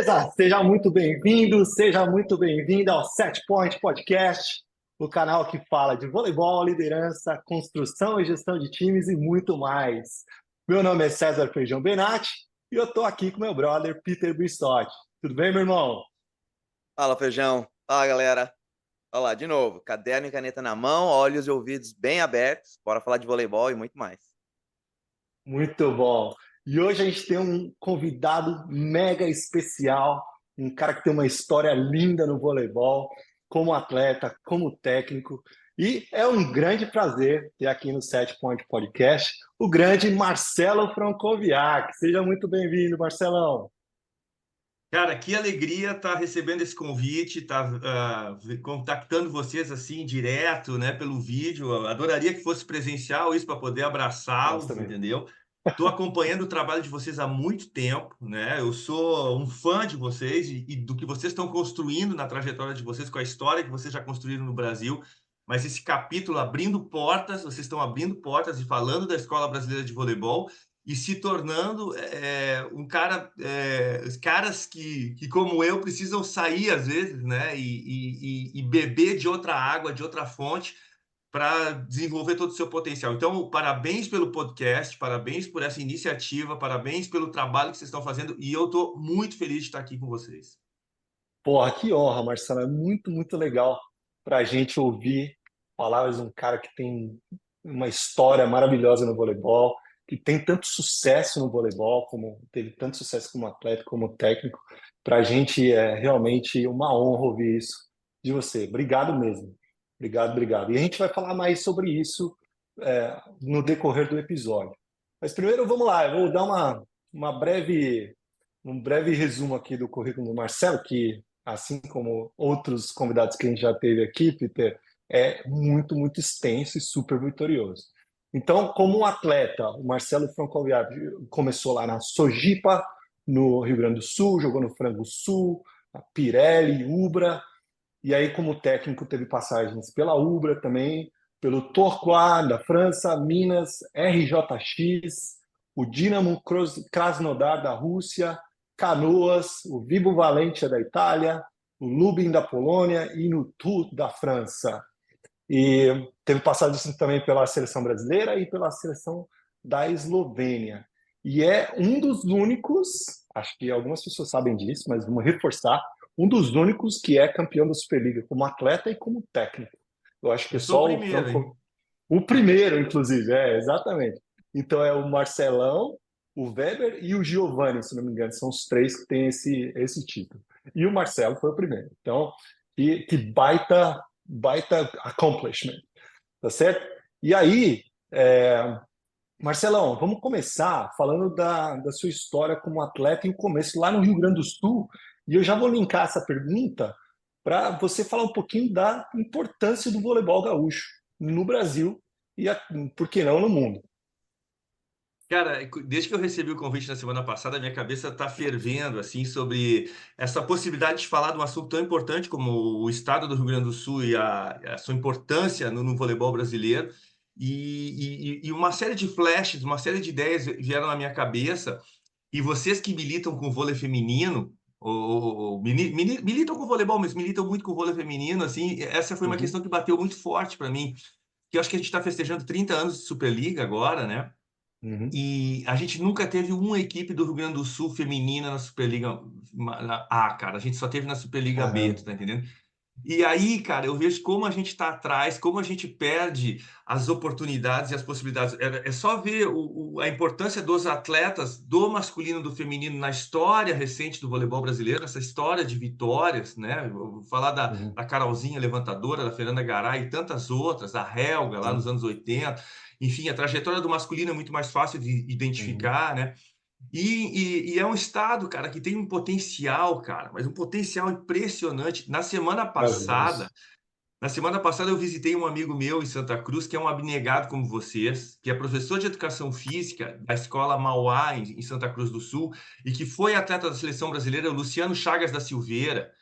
Beleza? Seja muito bem-vindo, seja muito bem-vinda ao Set Point Podcast, o canal que fala de voleibol, liderança, construção e gestão de times e muito mais. Meu nome é César Feijão Benatti e eu estou aqui com meu brother Peter Bissotti. Tudo bem, meu irmão? Fala, Feijão. Fala, galera. Olha lá, de novo, caderno e caneta na mão, olhos e ouvidos bem abertos. Bora falar de voleibol e muito mais. Muito bom. E hoje a gente tem um convidado mega especial, um cara que tem uma história linda no voleibol, como atleta, como técnico. E é um grande prazer ter aqui no Set Point Podcast o grande Marcelo Francoviac. Seja muito bem-vindo, Marcelão. Cara, que alegria estar recebendo esse convite, contactando vocês assim direto, né, pelo vídeo. Eu adoraria que fosse presencial isso para poder Nós abraçá-los, também. entendeu? Estou acompanhando o trabalho de vocês há muito tempo, né? Eu sou um fã de vocês e do que vocês estão construindo na trajetória de vocês, com a história que vocês já construíram no Brasil. Mas esse capítulo abrindo portas, vocês estão abrindo portas e falando da Escola Brasileira de Voleibol e se tornando os caras que, como eu, precisam sair às vezes, né? E beber de outra água, de outra fonte, para desenvolver todo o seu potencial. Então, parabéns pelo podcast, parabéns por essa iniciativa, parabéns pelo trabalho que vocês estão fazendo, e eu estou muito feliz de estar aqui com vocês. Porra, que honra, Marcelo. É muito, muito legal para a gente ouvir palavras de um cara que tem uma história maravilhosa no voleibol, que tem tanto sucesso no voleibol, como teve tanto sucesso como atleta, como técnico. Para a gente é realmente uma honra ouvir isso de você. Obrigado mesmo. Obrigado, obrigado. E a gente vai falar mais sobre isso no decorrer do episódio. Mas primeiro, vamos lá, eu vou dar um breve resumo aqui do currículo do Marcelo, que assim como outros convidados que a gente já teve aqui, Peter, é muito, muito extenso e super vitorioso. Então, como um atleta, o Marcelo Francoviac começou lá na Sojipa, no Rio Grande do Sul, jogou no Frango Sul, a Pirelli, Ubra, e aí como técnico teve passagens pela Ubra também, pelo Tourcoing da França, Minas, RJX, o Dinamo Krasnodar da Rússia, Canoas, o Vibo Valentia da Itália, o Lubin da Polônia e no Tours da França. E teve passagem também pela seleção brasileira e pela seleção da Eslovênia. E é um dos únicos, acho que algumas pessoas sabem disso, mas vamos reforçar, um dos únicos que é campeão da Superliga como atleta e como técnico. Eu acho que Eu sou o só o primeiro, hein? Franco... O primeiro, inclusive, exatamente. Então é o Marcelão, o Weber e o Giovanni, se não me engano, são os três que têm esse título. E o Marcelo foi o primeiro. Então, que baita accomplishment, tá certo? E aí, Marcelão, vamos começar falando da sua história como atleta em começo lá no Rio Grande do Sul. E eu já vou linkar essa pergunta para você falar um pouquinho da importância do voleibol gaúcho no Brasil e, por que não, no mundo. Cara, desde que eu recebi o convite na semana passada, minha cabeça está fervendo assim sobre essa possibilidade de falar de um assunto tão importante como o estado do Rio Grande do Sul e a sua importância no voleibol brasileiro. E uma série de flashes, uma série de ideias vieram na minha cabeça. E vocês que militam com vôlei feminino, militam com voleibol, mas militam muito com vôlei feminino, assim, essa foi uma Uhum, questão que bateu muito forte para mim. Que eu acho que a gente está festejando 30 anos de Superliga agora, né? uhum. E a gente nunca teve uma equipe do Rio Grande do Sul feminina na Superliga A, cara. A gente só teve na Superliga B, Caramba. tu tá entendendo? E aí, cara, eu vejo como a gente está atrás, como a gente perde as oportunidades e as possibilidades. É só ver a importância dos atletas, do masculino e do feminino, na história recente do voleibol brasileiro, essa história de vitórias, né? Eu vou falar Uhum, da Carolzinha levantadora, da Fernanda Garay e tantas outras, da Helga lá nos sim. anos 80. Enfim, a trajetória do masculino é muito mais fácil de Uhum. identificar, né? E é um estado, cara, que tem um potencial, cara, mas um potencial impressionante. Maravilhoso. Na semana passada eu visitei um amigo meu em Santa Cruz, que é um abnegado como vocês, que é professor de educação física da escola Mauá, em Santa Cruz do Sul, e que foi atleta da seleção brasileira, o Luciano Chagas da Silveira.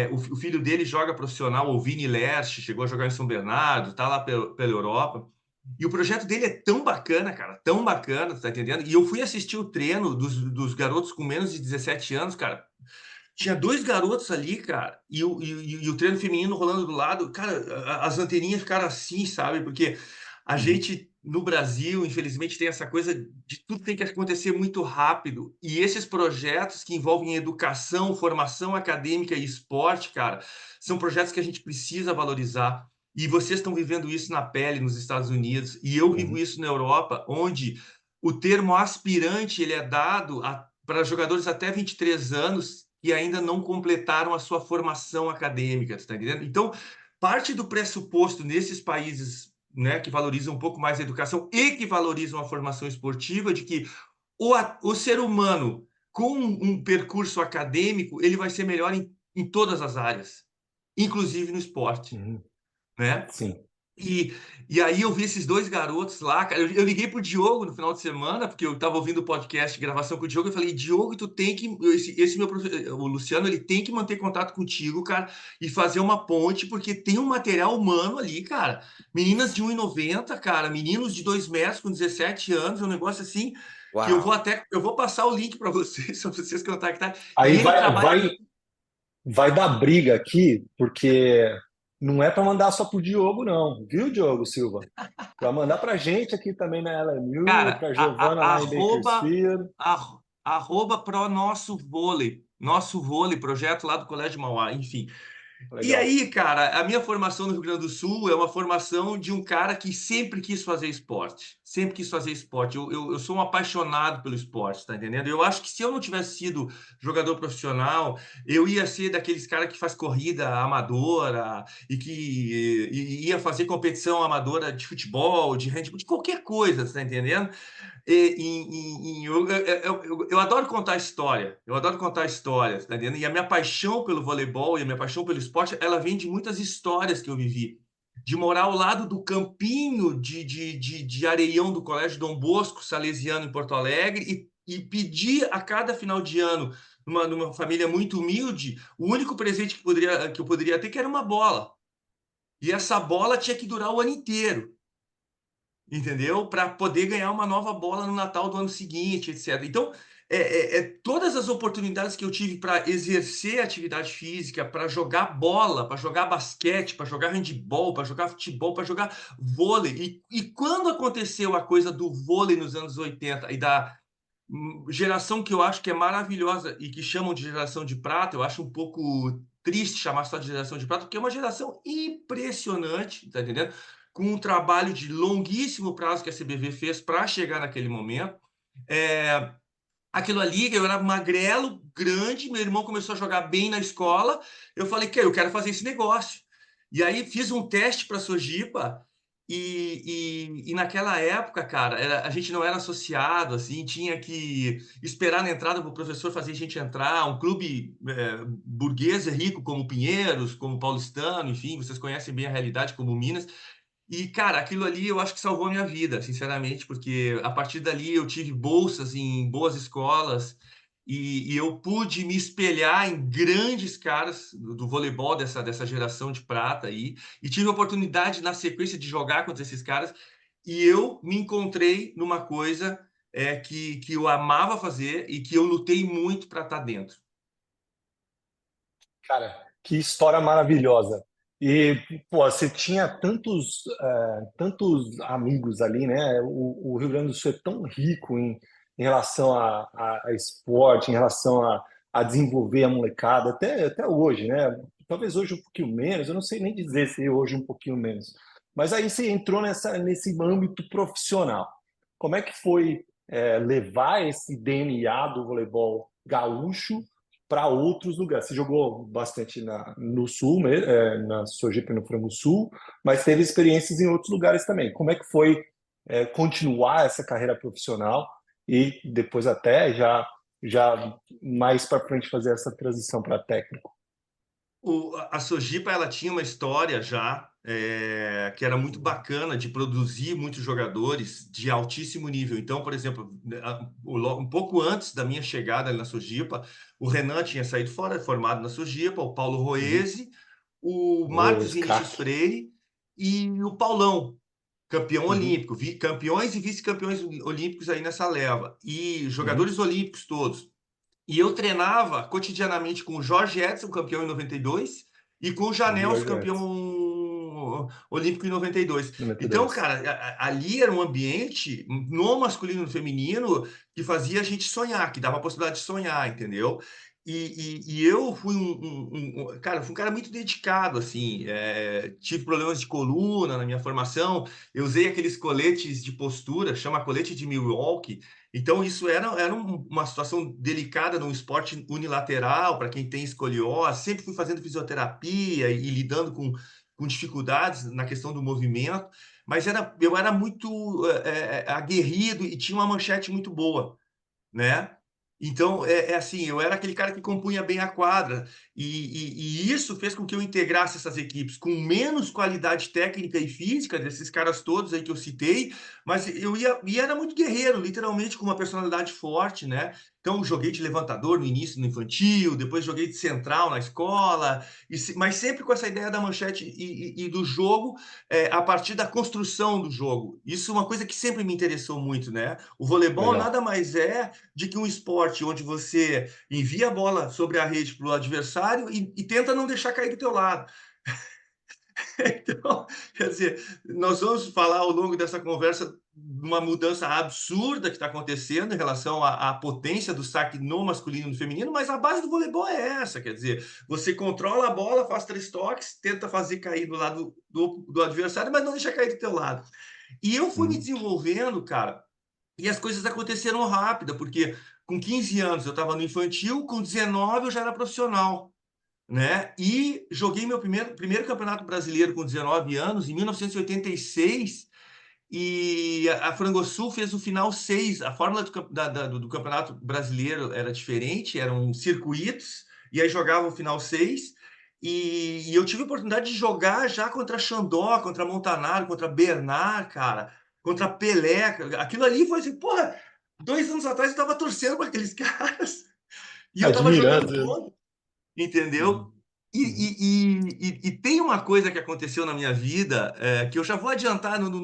O filho dele joga profissional, o Vini Lerche, chegou a jogar em São Bernardo, tá lá pela Europa. E o projeto dele é tão bacana, cara, tão bacana, tá entendendo? E eu fui assistir o treino dos garotos com menos de 17 anos, cara. Tinha 2 garotos ali, cara, e o treino feminino rolando do lado. Cara, as anteninhas ficaram assim, sabe, porque a Uhum. gente, no Brasil, infelizmente, tem essa coisa de tudo tem que acontecer muito rápido. E esses projetos que envolvem educação, formação acadêmica e esporte, cara, são projetos que a gente precisa valorizar. E vocês estão vivendo isso na pele nos Estados Unidos, e eu vivo Uhum. isso na Europa, onde o termo aspirante ele é dado para jogadores até 23 anos que ainda não completaram a sua formação acadêmica, tá entendendo? Então, parte do pressuposto nesses países, né, que valorizam um pouco mais a educação e que valorizam a formação esportiva, de que o ser humano com um percurso acadêmico, ele vai ser melhor em todas as áreas, inclusive no esporte, Uhum. né? Sim. E, e aí eu vi esses 2 garotos lá, cara. Eu liguei pro Diogo no final de semana, porque eu estava ouvindo o podcast, gravação com o Diogo, eu falei, Diogo, tu tem que. Esse meu o Luciano, ele tem que manter contato contigo, cara, e fazer uma ponte, porque tem um material humano ali, cara. Meninas de 1,90, cara, meninos de 2 metros com 17 anos, é um negócio assim, que Uau. eu vou passar o link para vocês, para vocês contactarem. Aí E ele vai, trabalha. vai dar briga aqui, porque não é para mandar só pro Diogo, não, viu, Diogo Silva? Para mandar para gente aqui também na LMU, Cara, para Giovana lá em Bakersfield. arroba pro nosso vôlei, projeto lá do Colégio Mauá, enfim. E Legal. aí, cara, a minha formação no Rio Grande do Sul é uma formação de um cara que sempre quis fazer esporte. Sempre quis fazer esporte. Eu sou um apaixonado pelo esporte, tá entendendo? Eu acho que se eu não tivesse sido jogador profissional, eu ia ser daqueles caras que faz corrida amadora e que ia fazer competição amadora de futebol, de handebol, de qualquer coisa, tá entendendo? Eu adoro contar história, eu adoro contar histórias, tá entendendo? E a minha paixão pelo voleibol e a minha paixão pelo esporte, ela vem de muitas histórias que eu vivi. De morar ao lado do campinho de areião do Colégio Dom Bosco, salesiano, em Porto Alegre, e pedir a cada final de ano, numa família muito humilde, o único presente que eu poderia ter, que era uma bola. E essa bola tinha que durar o ano inteiro, entendeu? Para poder ganhar uma nova bola no Natal do ano seguinte, etc. Então, todas as oportunidades que eu tive para exercer atividade física, para jogar bola, para jogar basquete, para jogar handebol, para jogar futebol, para jogar vôlei. E quando aconteceu a coisa do vôlei nos anos 80 e da geração que eu acho que é maravilhosa e que chamam de geração de prata, eu acho um pouco triste chamar só de geração de prata, porque é uma geração impressionante, tá entendendo? Com um trabalho de longuíssimo prazo que a CBV fez para chegar naquele momento. É, aquilo ali, eu era magrelo, grande, meu irmão começou a jogar bem na escola, eu falei que eu quero fazer esse negócio. E aí fiz um teste para a Sojipa e naquela época, cara, a gente não era associado, assim, tinha que esperar na entrada para o professor fazer a gente entrar, um clube burguês e rico como Pinheiros, como Paulistano, enfim, vocês conhecem bem a realidade como Minas, e, cara, aquilo ali eu acho que salvou a minha vida, sinceramente, porque a partir dali eu tive bolsas em boas escolas e eu pude me espelhar em grandes caras do voleibol dessa geração de prata aí, e tive a oportunidade, na sequência, de jogar contra esses caras, e eu me encontrei numa coisa que eu amava fazer e que eu lutei muito para estar dentro. Cara, que história maravilhosa. E, pô, você tinha tantos amigos ali, né? O Rio Grande do Sul é tão rico em relação a esporte, em relação a desenvolver a molecada, até hoje, né? Talvez hoje um pouquinho menos, eu não sei nem dizer se hoje um pouquinho menos. Mas aí você entrou nesse âmbito profissional. Como é que foi, levar esse DNA do voleibol gaúcho para outros lugares? Você jogou bastante no Sul, na Sojipa e no Frango Sul, mas teve experiências em outros lugares também. Como é que foi, continuar essa carreira profissional e depois até já mais para frente fazer essa transição para técnico? A Sojipa ela tinha uma história já que era muito bacana de produzir muitos jogadores de altíssimo nível. Então, por exemplo, um pouco antes da minha chegada ali na Sojipa, o Renan tinha saído fora, formado na Sojipa, o Paulo Uhum. Roese, o Oh, Marcos esse Vinícius craque. Freire e o Paulão, campeão Uhum. olímpico, campeões e vice-campeões olímpicos aí nessa leva, e Uhum. jogadores olímpicos todos. E eu treinava cotidianamente com o Jorge Edson, campeão em 92, e com o Janelso, Jorge Edson, campeão olímpico em 92. Então, 92. cara, ali era um ambiente no masculino e no feminino que fazia a gente sonhar, que dava a possibilidade de sonhar, entendeu? E eu fui cara, fui um cara muito dedicado, assim, tive problemas de coluna na minha formação, eu usei aqueles coletes de postura, chama colete de Milwaukee. Então, isso era uma situação delicada num esporte unilateral, para quem tem escoliose. Sempre fui fazendo fisioterapia e lidando com dificuldades na questão do movimento, mas eu era muito aguerrido e tinha uma manchete muito boa, né? Então, assim, eu era aquele cara que compunha bem a quadra, e isso fez com que eu integrasse essas equipes com menos qualidade técnica e física desses caras todos aí que eu citei, mas e era muito guerreiro, literalmente com uma personalidade forte, né? Então, joguei de levantador no início, no infantil, depois joguei de central na escola, mas sempre com essa ideia da manchete e do jogo, a partir da construção do jogo. Isso é uma coisa que sempre me interessou muito, né? O voleibol Legal. nada mais é de que um esporte onde você envia a bola sobre a rede para o adversário e tenta não deixar cair do teu lado. Então, quer dizer, nós vamos falar ao longo dessa conversa de uma mudança absurda que está acontecendo em relação à potência do saque no masculino e no feminino, mas a base do voleibol é essa, quer dizer, você controla a bola, faz 3 toques, tenta fazer cair do lado do adversário, mas não deixa cair do teu lado. E eu fui me Uhum. desenvolvendo, cara, e as coisas aconteceram rápida, porque com 15 anos eu estava no infantil, com 19 eu já era profissional, né? E joguei meu primeiro campeonato brasileiro com 19 anos, em 1986, e a Frangosul fez o final 6. A fórmula do campeonato brasileiro era diferente, eram circuitos, e aí jogava o final 6. E eu tive a oportunidade de jogar já contra Xandó, contra Montanaro, contra Bernard, cara, contra Pelé. Aquilo ali foi assim, porra, 2 anos atrás eu estava torcendo para aqueles caras e eu estava jogando Admirando. contra, entendeu? Uhum. E, Uhum. tem uma coisa que aconteceu na minha vida, que eu já vou adiantar no No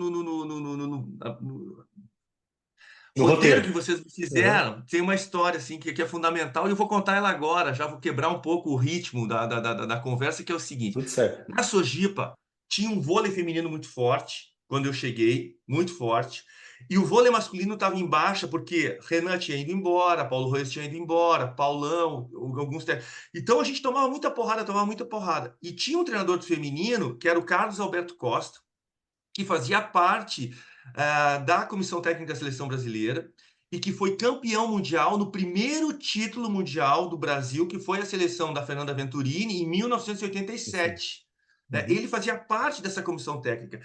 roteiro que roteiro. vocês me Uhum. fizeram. Tem uma história assim que é fundamental e eu vou contar ela agora. Já vou quebrar um pouco o ritmo da conversa, que é o seguinte: Tudo certo. na Sojipa tinha um vôlei feminino muito forte quando eu cheguei, muito forte. E o vôlei masculino estava em baixa porque Renan tinha ido embora, Paulo Reis tinha ido embora, Paulão, alguns. Então a gente tomava muita porrada, tomava muita porrada. E tinha um treinador do feminino, que era o Carlos Alberto Costa, que fazia parte da Comissão Técnica da Seleção Brasileira e que foi campeão mundial no primeiro título mundial do Brasil, que foi a seleção da Fernanda Venturini, em Sim. 1987. Né? Uhum. Ele fazia parte dessa comissão técnica.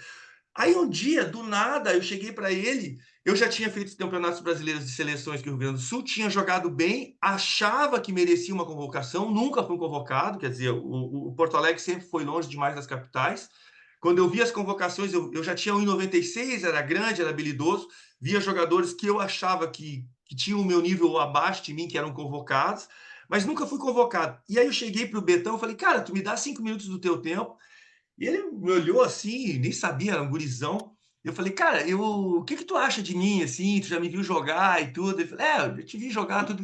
Aí um dia, do nada, eu cheguei para ele, eu já tinha feito os campeonatos brasileiros de seleções que o Rio Grande do Sul, tinha jogado bem, achava que merecia uma convocação, nunca fui convocado, quer dizer, o Porto Alegre sempre foi longe demais das capitais. Quando eu vi as convocações, eu já tinha 1,96, era grande, era habilidoso, via jogadores que eu achava que tinham o meu nível abaixo de mim, que eram convocados, mas nunca fui convocado. E aí eu cheguei para o Betão e falei, cara, tu me dá 5 minutos do teu tempo, e ele me olhou assim, nem sabia, era um gurizão. Eu falei, cara, o que que tu acha de mim, assim? Tu já me viu jogar e tudo? Ele falou, eu te vi jogar tudo.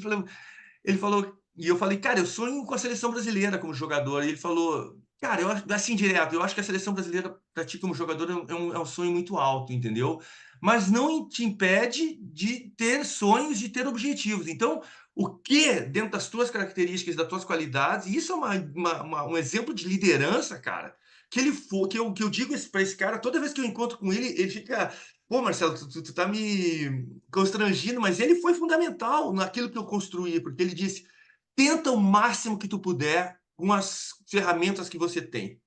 Ele falou, e eu falei, cara, eu sonho com a seleção brasileira como jogador. E ele falou, cara, eu acho, assim direto, eu acho que a seleção brasileira para ti como jogador é um sonho muito alto, entendeu? Mas não te impede de ter sonhos, de ter objetivos. Então, o que dentro das tuas características, das tuas qualidades, e isso é um exemplo de liderança, cara, que ele for, que eu digo para esse cara, toda vez que eu encontro com ele, ele fica, pô, Marcelo, tu tá me constrangindo, mas ele foi fundamental naquilo que eu construí, porque ele disse, tenta o máximo que tu puder com as ferramentas que você tem,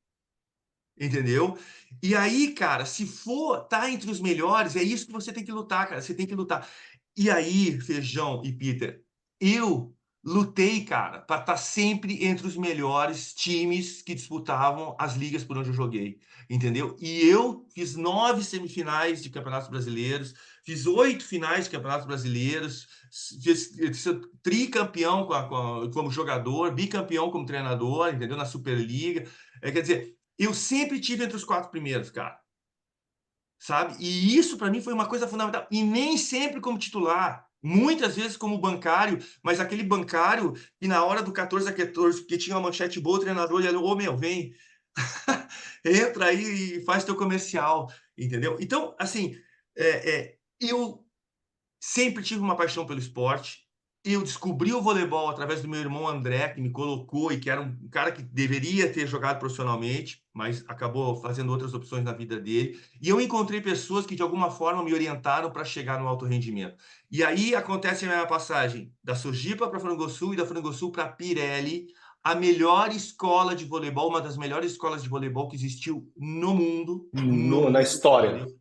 entendeu? E aí, cara, se for tá entre os melhores, é isso que você tem que lutar, cara, você tem que lutar. E aí, Feijão e Peter, eu lutei, cara, para estar sempre entre os melhores times que disputavam as ligas por onde eu joguei, entendeu? E eu fiz 9 semifinais de campeonatos brasileiros, fiz 8 finais de campeonatos brasileiros, fiz tricampeão como jogador, bicampeão como treinador, entendeu? Na Superliga. Quer dizer, eu sempre tive entre os 4 primeiros, cara, sabe? E isso para mim foi uma coisa fundamental. E nem sempre como titular. muitas vezes como bancário, mas aquele bancário que na hora do 14 a 14, que tinha uma manchete boa, o treinador ele falou: ô meu, vem, entra aí e faz teu comercial, entendeu? Então, assim, eu sempre tive uma paixão pelo esporte. Eu descobri o voleibol através do meu irmão André, que me colocou e que era um cara que deveria ter jogado profissionalmente, mas acabou fazendo outras opções na vida dele. E eu encontrei pessoas que, de alguma forma, me orientaram para chegar no alto rendimento. E aí acontece a minha passagem da Sojipa para Frangosul e da Frangosul para Pirelli, a melhor escola de voleibol, uma das melhores escolas de voleibol que existiu no mundo. No Na mundo, história. entendeu?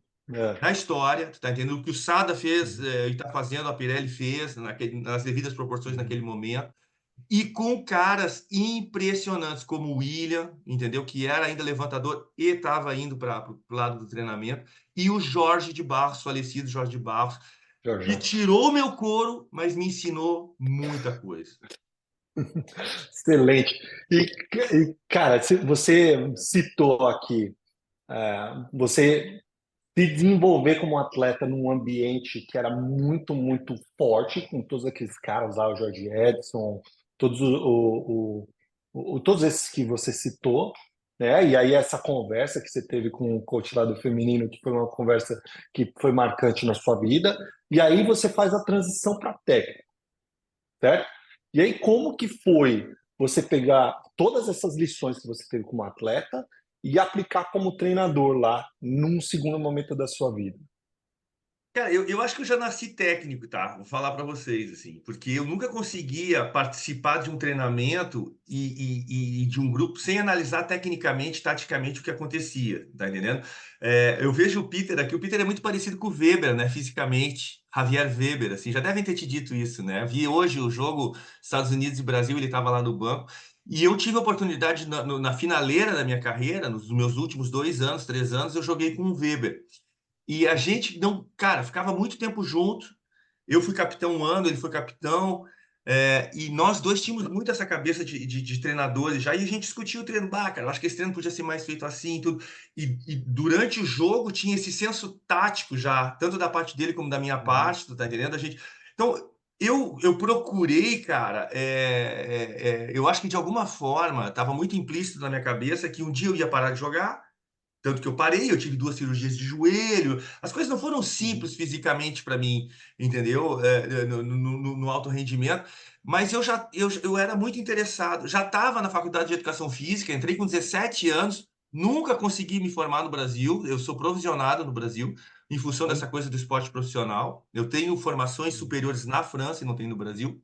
Na história, tu tá entendendo? O que o Sada fez e tá fazendo, a Pirelli fez nas devidas proporções naquele momento, e com caras impressionantes, como o William, entendeu? Que era ainda levantador e estava indo para o lado do treinamento, e o Jorge de Barros, falecido Jorge de Barros, que Jorge. tirou meu couro, mas me ensinou muita coisa. Excelente. Cara, você citou aqui, você se desenvolver como atleta num ambiente que era muito, muito forte, com todos aqueles caras lá, o Jorge Edson, todos, todos esses que você citou, né? E aí essa conversa que você teve com o coach lá do feminino, que foi uma conversa que foi marcante na sua vida, e aí você faz a transição para técnica, certo? E aí como que foi você pegar todas essas lições que você teve como atleta e aplicar como treinador lá num segundo momento da sua vida? Cara, eu acho que eu já nasci técnico, tá? Vou falar para vocês, assim, porque eu nunca conseguia participar de um treinamento e de um grupo sem analisar tecnicamente, taticamente o que acontecia, tá entendendo? Eu vejo o Peter aqui, o Peter é muito parecido com o Weber, né, fisicamente, Javier Weber, assim, já devem ter te dito isso, né? Vi hoje o jogo Estados Unidos e Brasil, ele estava lá no banco, e eu tive a oportunidade na finaleira da minha carreira, nos meus últimos 2 anos, 3 anos, eu joguei com o Weber. E a gente não, cara, ficava muito tempo junto. Eu fui capitão um ano, ele foi capitão, e nós dois tínhamos muito essa cabeça de treinadores já, e a gente discutia o treino. Cara, eu acho que esse treino podia ser mais feito assim, tudo. E durante o jogo tinha esse senso tático já, tanto da parte dele como da minha Uhum. parte, tu tá entendendo? Então, eu procurei, cara, eu acho que de alguma forma estava muito implícito na minha cabeça que um dia eu ia parar de jogar, tanto que eu parei, eu tive 2 cirurgias de joelho. As coisas não foram Uhum. simples fisicamente para mim, entendeu? No alto rendimento, mas eu era muito interessado. Já estava na faculdade de educação física, entrei com 17 anos, nunca consegui me formar no Brasil. Eu sou provisionado no Brasil, em função dessa coisa do esporte profissional. Eu tenho formações superiores na França e não tenho no Brasil.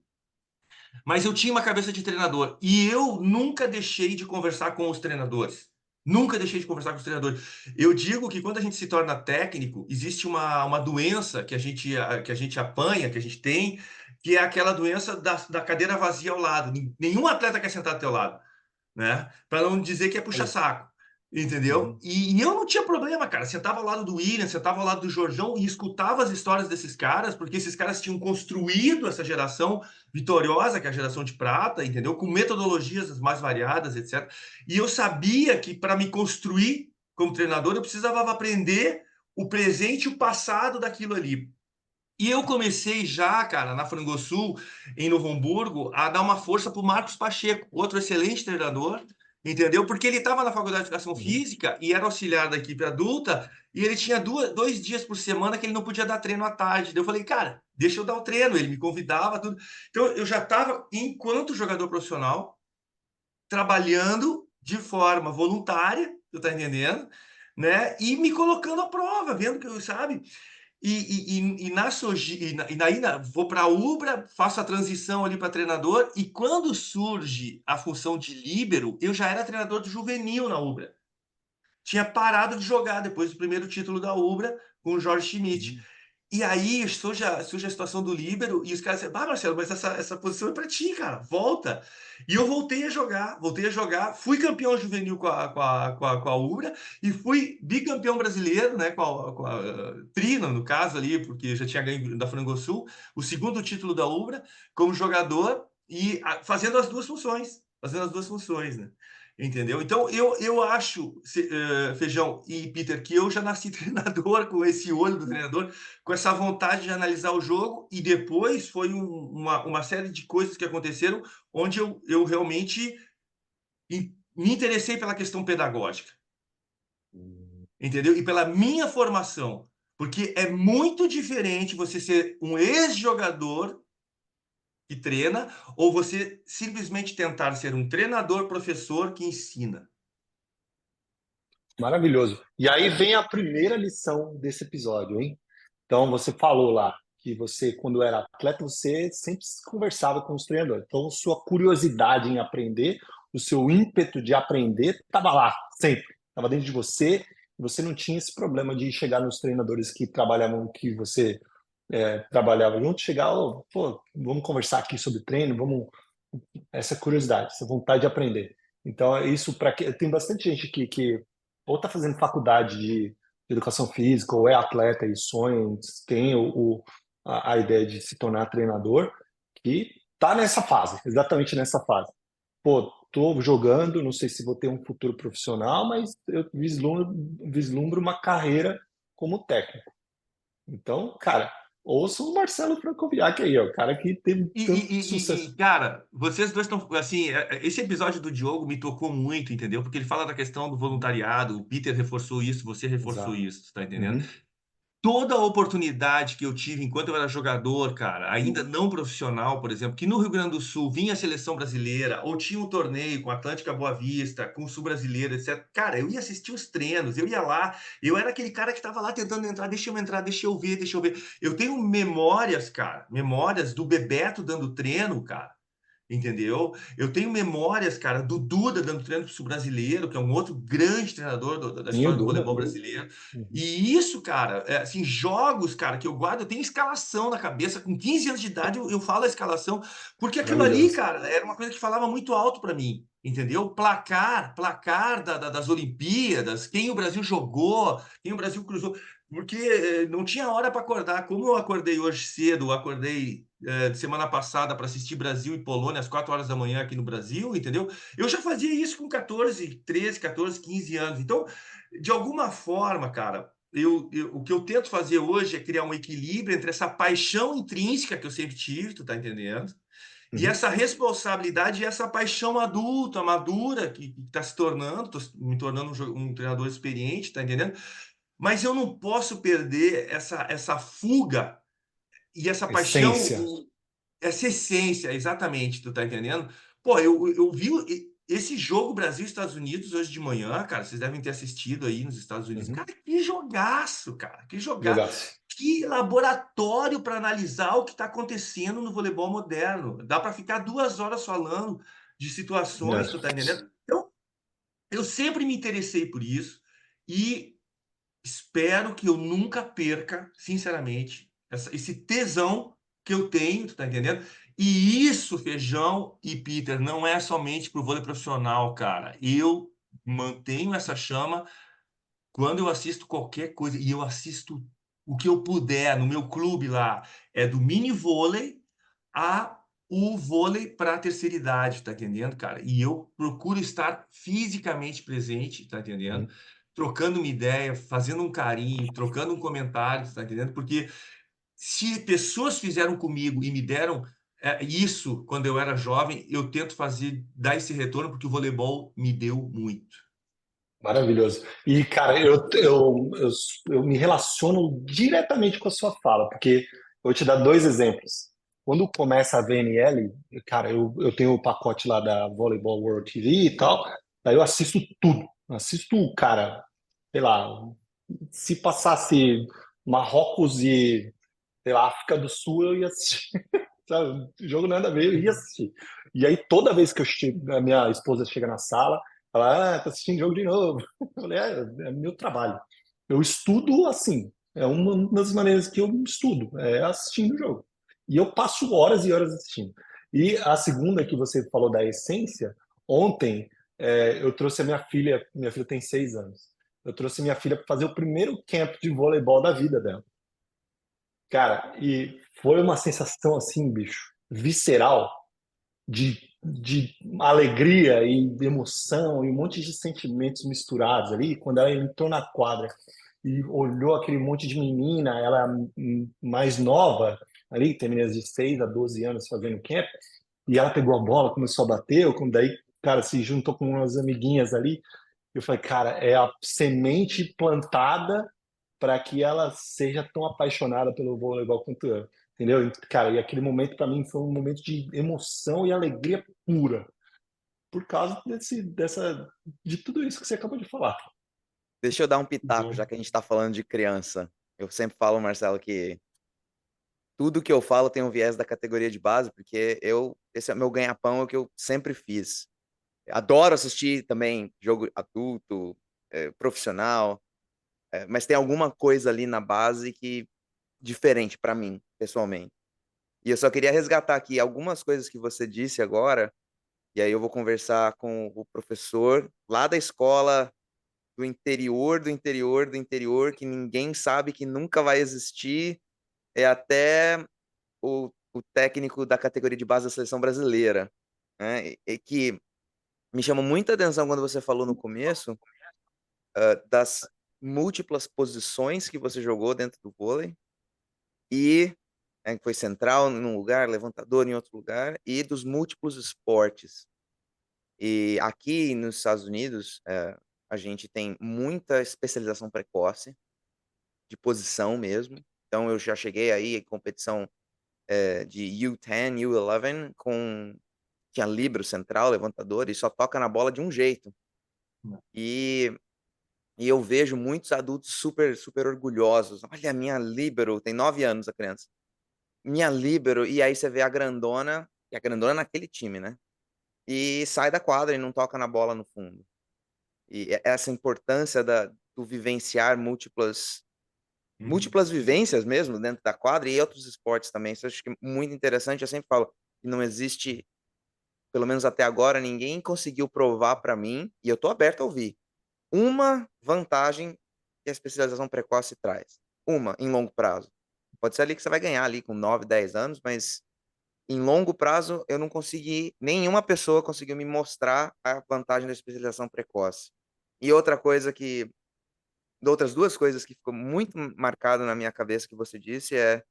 Mas eu tinha uma cabeça de treinador e eu nunca deixei de conversar com os treinadores. Nunca deixei de conversar com os treinadores. Eu digo que quando a gente se torna técnico, existe uma doença que a gente apanha, que a gente tem, que é aquela doença da cadeira vazia ao lado. Nenhum atleta quer sentar do teu lado, né? Para não dizer que é Olha. puxa-saco, entendeu? Uhum. E eu não tinha problema, cara. Sentava ao lado do William, sentava ao lado do Jorjão e escutava as histórias desses caras, porque esses caras tinham construído essa geração vitoriosa, que é a geração de prata, entendeu? Com metodologias as mais variadas, etc. E eu sabia que para me construir como treinador, eu precisava aprender o presente e o passado daquilo ali. E eu comecei já, cara, na Frangosul, em Novo Hamburgo, a dar uma força para o Marcos Pacheco, outro excelente treinador, entendeu? Porque ele estava na Faculdade de Educação Uhum. Física e era auxiliar da equipe adulta, e ele tinha 2 dias por semana que ele não podia dar treino à tarde. Daí eu falei, cara, deixa eu dar o treino. Ele me convidava, tudo. Então eu já estava, enquanto jogador profissional, trabalhando de forma voluntária, tu tá entendendo? Né? E me colocando à prova, vendo que eu, sabe? E na Soji, vou para a Ubra, faço a transição ali para treinador, e quando surge a função de líbero, eu já era treinador do juvenil na Ubra. Tinha parado de jogar depois do primeiro título da Ubra com o Jorge Schmidt. Uhum. E aí surge a situação do líbero e os caras dizem, Marcelo, mas essa posição é para ti, cara, volta. E eu voltei a jogar, fui campeão juvenil com a Ubra e fui bicampeão brasileiro, né, com a Trina, no caso ali, porque já tinha ganho da Frangosul, o segundo título da Ubra, como jogador e fazendo as duas funções, né. Entendeu? Então, eu acho, Feijão e Peter, que eu já nasci treinador, com esse olho do treinador, com essa vontade de analisar o jogo, e depois foi uma série de coisas que aconteceram onde eu realmente me interessei pela questão pedagógica, entendeu? E pela minha formação, porque é muito diferente você ser um ex-jogador que treina ou você simplesmente tentar ser um treinador, professor que ensina. Maravilhoso. E aí vem a primeira lição desse episódio, hein? Então, você falou lá que você, quando era atleta, você sempre conversava com os treinadores. Então, sua curiosidade em aprender, o seu ímpeto de aprender estava lá, sempre. Estava dentro de você. Você não tinha esse problema de chegar nos treinadores que trabalhavam, que você trabalhava junto, chegar, oh, pô, vamos conversar aqui sobre treino, vamos... Essa curiosidade, essa vontade de aprender. Então, é isso para que tem bastante gente que ou está fazendo faculdade de educação física, ou é atleta e sonha, tem a ideia de se tornar treinador, que está nessa fase, exatamente nessa fase. Pô, tô jogando, não sei se vou ter um futuro profissional, mas eu vislumbro uma carreira como técnico. Então, cara, ouça o Marcelo Francoviac aí, ó, o cara que teve tanto sucesso. Cara, vocês dois estão assim. Esse episódio do Diogo me tocou muito, entendeu? Porque ele fala da questão do voluntariado. O Peter reforçou isso, você reforçou Exato. isso, tá entendendo? Uhum. Toda a oportunidade que eu tive enquanto eu era jogador, cara, ainda não profissional, por exemplo, que no Rio Grande do Sul vinha a seleção brasileira, ou tinha um torneio com a Atlântica Boa Vista, com o Sul Brasileiro, etc. Cara, eu ia assistir os treinos, eu ia lá, eu era aquele cara que estava lá tentando entrar, deixa eu ver, deixa eu ver. Eu tenho memórias, cara, memórias do Bebeto dando treino, cara. Entendeu? Eu tenho memórias, cara, do Duda dando treino pro Sul-Brasileiro, que é um outro grande treinador da Sim, o história do Duda. voleibol brasileiro. Uhum. E isso, cara, assim, jogos, cara, que eu guardo, eu tenho escalação na cabeça. Com 15 anos de idade, eu falo a escalação, porque aquilo ali, Maravilhoso. cara, era uma coisa que falava muito alto para mim, entendeu? Placar das Olimpíadas, quem o Brasil jogou, quem o Brasil cruzou, porque não tinha hora para acordar. Como eu acordei hoje cedo, eu acordei de semana passada para assistir Brasil e Polônia às 4 horas da manhã aqui no Brasil, entendeu? Eu já fazia isso com 14, 13, 14, 15 anos. Então, de alguma forma, cara, o que eu tento fazer hoje é criar um equilíbrio entre essa paixão intrínseca que eu sempre tive, tu tá entendendo? E Uhum. essa responsabilidade e essa paixão adulta, madura, que está se tornando, tô me tornando um treinador experiente, tá entendendo? Mas eu não posso perder essa fuga e essa paixão, Essência. essa essência, exatamente, tu tá entendendo? Pô, eu vi esse jogo Brasil-Estados Unidos hoje de manhã, cara, vocês devem ter assistido aí nos Estados Unidos. Uhum. Cara, que jogaço, cara, que jogaço. Jogaço. Que laboratório para analisar o que está acontecendo no voleibol moderno. Dá para ficar 2 horas falando de Né? situações, tu tá entendendo? Então, eu sempre me interessei por isso e espero que eu nunca perca, sinceramente, esse tesão que eu tenho, tu tá entendendo? E isso, Feijão e Peter, não é somente pro vôlei profissional, cara. Eu mantenho essa chama quando eu assisto qualquer coisa, e eu assisto o que eu puder no meu clube lá, é do mini vôlei a o vôlei para a terceira idade, tá entendendo, cara? E eu procuro estar fisicamente presente, tá entendendo? Uhum. Trocando uma ideia, fazendo um carinho, trocando um comentário, tá entendendo? Porque se pessoas fizeram comigo e me deram isso quando eu era jovem, eu tento dar esse retorno, porque o voleibol me deu muito. Maravilhoso. E, cara, eu me relaciono diretamente com a sua fala, porque eu vou te dar dois exemplos. Quando começa a VNL, cara, eu tenho o pacote lá da Volleyball World TV e tal, daí eu assisto tudo. Assisto, cara, sei lá, se passasse Marrocos e, sei lá, África do Sul, eu ia assistir. Sabe? O jogo nada a ver, eu ia assistir. E aí, toda vez que a minha esposa chega na sala, ela, tá assistindo jogo de novo. Eu falei, é meu trabalho. Eu estudo assim. É uma das maneiras que eu estudo, é assistindo o jogo. E eu passo horas e horas assistindo. E a segunda que você falou da essência, ontem eu trouxe a minha filha tem 6 anos. Eu trouxe minha filha para fazer o primeiro camp de voleibol da vida dela. Cara, e foi uma sensação assim, bicho, visceral, de de alegria e emoção e um monte de sentimentos misturados ali, quando ela entrou na quadra e olhou aquele monte de menina, ela mais nova ali, tem meninas de 6 a 12 anos fazendo camp, e ela pegou a bola, começou a bater, quando daí, cara, se juntou com umas amiguinhas ali, eu falei, cara, é a semente plantada para que ela seja tão apaixonada pelo voleibol quanto eu, entendeu? E, cara, e aquele momento para mim foi um momento de emoção e alegria pura, por causa de tudo isso que você acabou de falar. Deixa eu dar um pitaco, Bom. já que a gente está falando de criança. Eu sempre falo, Marcelo, que tudo que eu falo tem um viés da categoria de base, porque esse é o meu ganha-pão, é o que eu sempre fiz. Adoro assistir também jogo adulto, profissional, mas tem alguma coisa ali na base que diferente para mim, pessoalmente. E eu só queria resgatar aqui algumas coisas que você disse agora, e aí eu vou conversar com o professor lá da escola do interior, do interior, do interior, que ninguém sabe, que nunca vai existir, é até o técnico da categoria de base da seleção brasileira, né? E que me chamou muita atenção quando você falou no começo, das múltiplas posições que você jogou dentro do vôlei e que foi central num lugar, levantador em outro lugar, e dos múltiplos esportes. E aqui nos Estados Unidos, a gente tem muita especialização precoce, de posição mesmo. Então eu já cheguei aí em competição de U10, U11, tinha líbero central, levantador, e só toca na bola de um jeito. E, e eu vejo muitos adultos super, super orgulhosos. Olha, minha líbero, tem 9 anos a criança. Minha líbero, e aí você vê a grandona, e a grandona naquele time, né? E sai da quadra e não toca na bola no fundo. E essa importância do vivenciar múltiplas vivências mesmo dentro da quadra e outros esportes também. Isso eu acho que é muito interessante. Eu sempre falo que não existe, pelo menos até agora, ninguém conseguiu provar para mim, e eu tô aberto a ouvir, uma vantagem que a especialização precoce traz. Uma, em longo prazo. Pode ser ali que você vai ganhar ali com 9, 10 anos, mas em longo prazo eu não consegui, nenhuma pessoa conseguiu me mostrar a vantagem da especialização precoce. E outra coisa que outras duas coisas que ficou muito marcado na minha cabeça que você disse é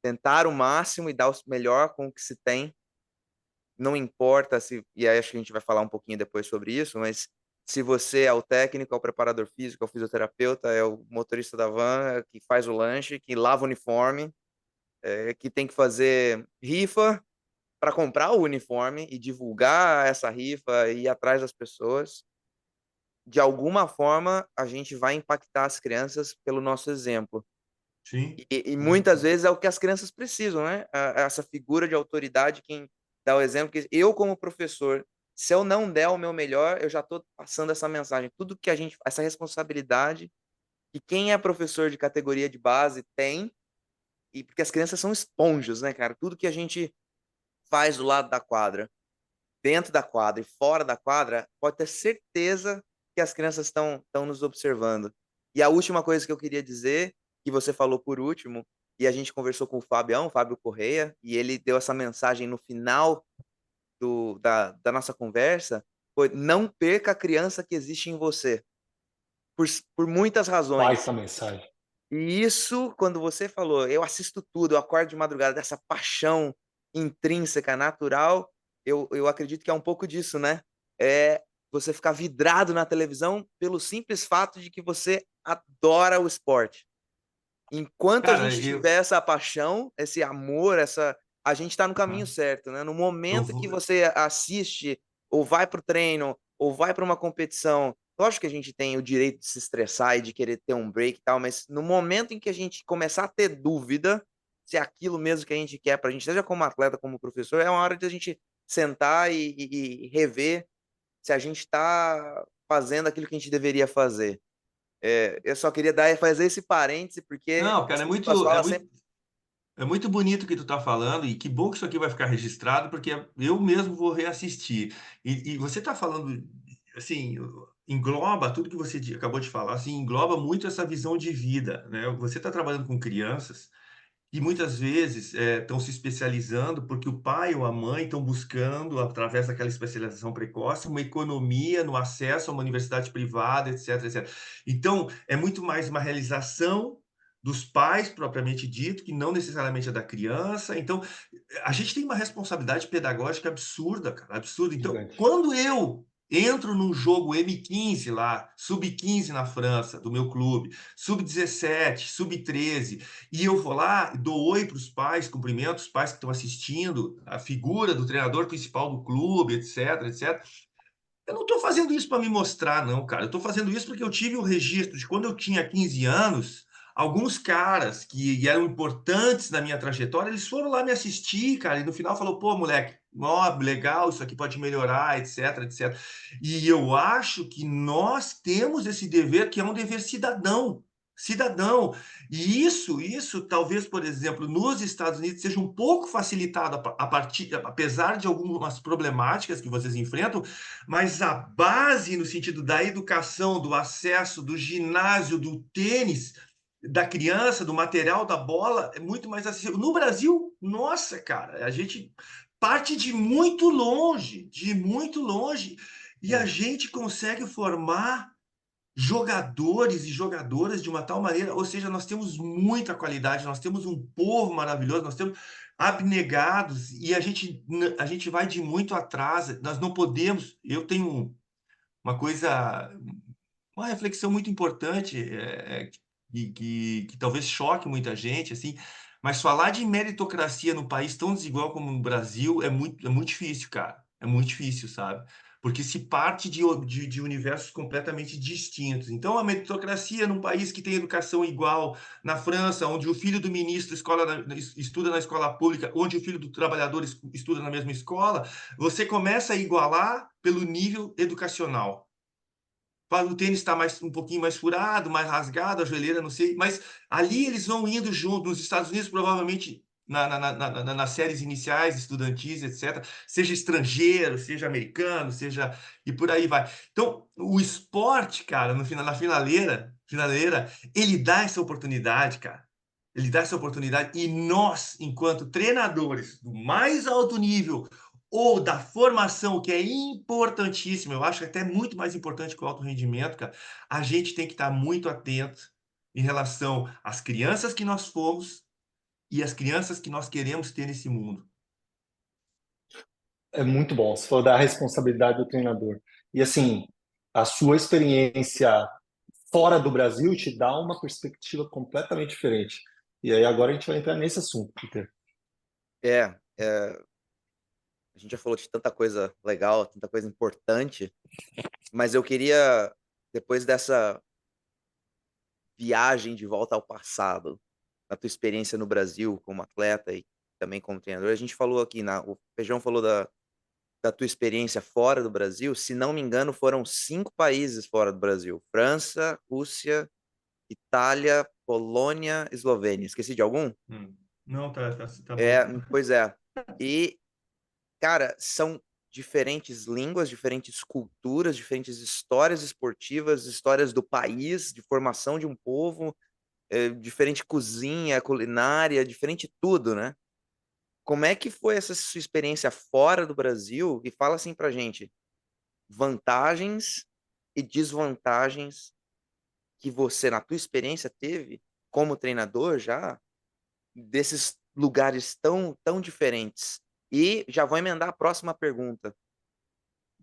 tentar o máximo e dar o melhor com o que se tem. Não importa se, e aí acho que a gente vai falar um pouquinho depois sobre isso, mas se você é o técnico, é o preparador físico, é o fisioterapeuta, é o motorista da van, é que faz o lanche, que lava o uniforme, que tem que fazer rifa para comprar o uniforme e divulgar essa rifa e ir atrás das pessoas. De alguma forma, a gente vai impactar as crianças pelo nosso exemplo. Sim. E muitas vezes é o que as crianças precisam, né? Essa figura de autoridade, quem dá o exemplo, que eu, como professor, se eu não der o meu melhor, eu já estou passando essa mensagem. Tudo que a gente, essa responsabilidade que quem é professor de categoria de base tem, e porque as crianças são esponjas, né, cara? Tudo que a gente faz do lado da quadra, dentro da quadra e fora da quadra, pode ter certeza que as crianças estão nos observando. E a última coisa que eu queria dizer, que você falou por último, e a gente conversou com o Fabião, Fábio Correia, e ele deu essa mensagem no final da nossa conversa, foi não perca a criança que existe em você, por, por muitas razões. Baita mensagem. E isso, quando você falou, eu assisto tudo, eu acordo de madrugada, dessa paixão intrínseca, natural, eu acredito que é um pouco disso, né? É você ficar vidrado na televisão pelo simples fato de que você adora o esporte. Enquanto a Cara, gente tiver essa paixão, esse amor, a gente está no caminho certo, né? No eu momento que vou. você assiste, ou vai para o treino, ou vai para uma competição, lógico que a gente tem o direito de se estressar e de querer ter um break e tal, mas no momento em que a gente começar a ter dúvida se é aquilo mesmo que a gente quer para a gente, seja como atleta, como professor, é uma hora de a gente sentar e rever se a gente está fazendo aquilo que a gente deveria fazer. Eu só queria fazer esse parêntese, porque Não, cara, essas suas falas sempre. é muito bonito o que tu tá falando e que bom que isso aqui vai ficar registrado, porque eu mesmo vou reassistir. E você tá falando, assim, engloba tudo que você acabou de falar, assim, engloba muito essa visão de vida, né? Você tá trabalhando com crianças que muitas vezes estão se especializando porque o pai ou a mãe estão buscando, através daquela especialização precoce, uma economia no acesso a uma universidade privada, etc, etc. Então, é muito mais uma realização dos pais, propriamente dito, que não necessariamente é da criança. Então, a gente tem uma responsabilidade pedagógica absurda, cara, absurda. Então, Gigante. quando eu entro num jogo M15 lá, sub-15 na França, do meu clube, sub-17, sub-13, e eu vou lá, dou oi para os pais, cumprimento os pais que estão assistindo, a figura do treinador principal do clube, etc, etc. Eu não estou fazendo isso para me mostrar, não, cara. Eu estou fazendo isso porque eu tive o registro de quando eu tinha 15 anos, alguns caras que eram importantes na minha trajetória, eles foram lá me assistir, cara, e no final falou, pô, moleque, ó, legal, isso aqui pode melhorar, etc, etc. E eu acho que nós temos esse dever, que é um dever cidadão. Cidadão. E isso talvez, por exemplo, nos Estados Unidos seja um pouco facilitado a partir, apesar de algumas problemáticas que vocês enfrentam, mas a base no sentido da educação, do acesso, do ginásio, do tênis, da criança, do material da bola, é muito mais acessível. No Brasil, nossa, cara, a gente parte de muito longe, e a É. gente consegue formar jogadores e jogadoras de uma tal maneira, ou seja, nós temos muita qualidade, nós temos um povo maravilhoso, nós temos abnegados e a gente vai de muito atrás, nós não podemos. Eu tenho uma coisa, uma reflexão muito importante, que talvez choque muita gente, assim, mas falar de meritocracia num país tão desigual como o Brasil é muito difícil, cara. É muito difícil, sabe? Porque se parte de universos completamente distintos. Então, a meritocracia num país que tem educação igual, na França, onde o filho do ministro estuda na escola pública, onde o filho do trabalhador estuda na mesma escola, você começa a igualar pelo nível educacional. O tênis está um pouquinho mais furado, mais rasgado, a joelheira, não sei, mas ali eles vão indo junto. Nos Estados Unidos, provavelmente, nas séries iniciais, estudantis, etc., seja estrangeiro, seja americano, seja. E por aí vai. Então, o esporte, cara, no final, na finaleira, ele dá essa oportunidade, cara. Ele dá essa oportunidade. E nós, enquanto treinadores do mais alto nível, ou da formação, que é importantíssimo, eu acho que até muito mais importante que o alto rendimento, cara, a gente tem que estar muito atento em relação às crianças que nós fomos e às crianças que nós queremos ter nesse mundo. É muito bom, se for dar a responsabilidade do treinador. E assim, a sua experiência fora do Brasil te dá uma perspectiva completamente diferente. E aí agora a gente vai entrar nesse assunto, Peter. É, a gente já falou de tanta coisa legal, tanta coisa importante, mas eu queria, depois dessa viagem de volta ao passado, na tua experiência no Brasil como atleta e também como treinador, a gente falou aqui, o Feijão falou da tua experiência fora do Brasil, se não me engano, foram 5 países fora do Brasil: França, Rússia, Itália, Polônia, Eslovênia. Esqueci de algum? Não, tá bom. Pois é. E, cara, são diferentes línguas, diferentes culturas, diferentes histórias esportivas, histórias do país, de formação de um povo, diferente cozinha, culinária, diferente tudo, né? Como é que foi essa sua experiência fora do Brasil? E fala assim pra gente, vantagens e desvantagens que você, na tua experiência, teve como treinador já, desses lugares tão diferentes. E já vou emendar a próxima pergunta.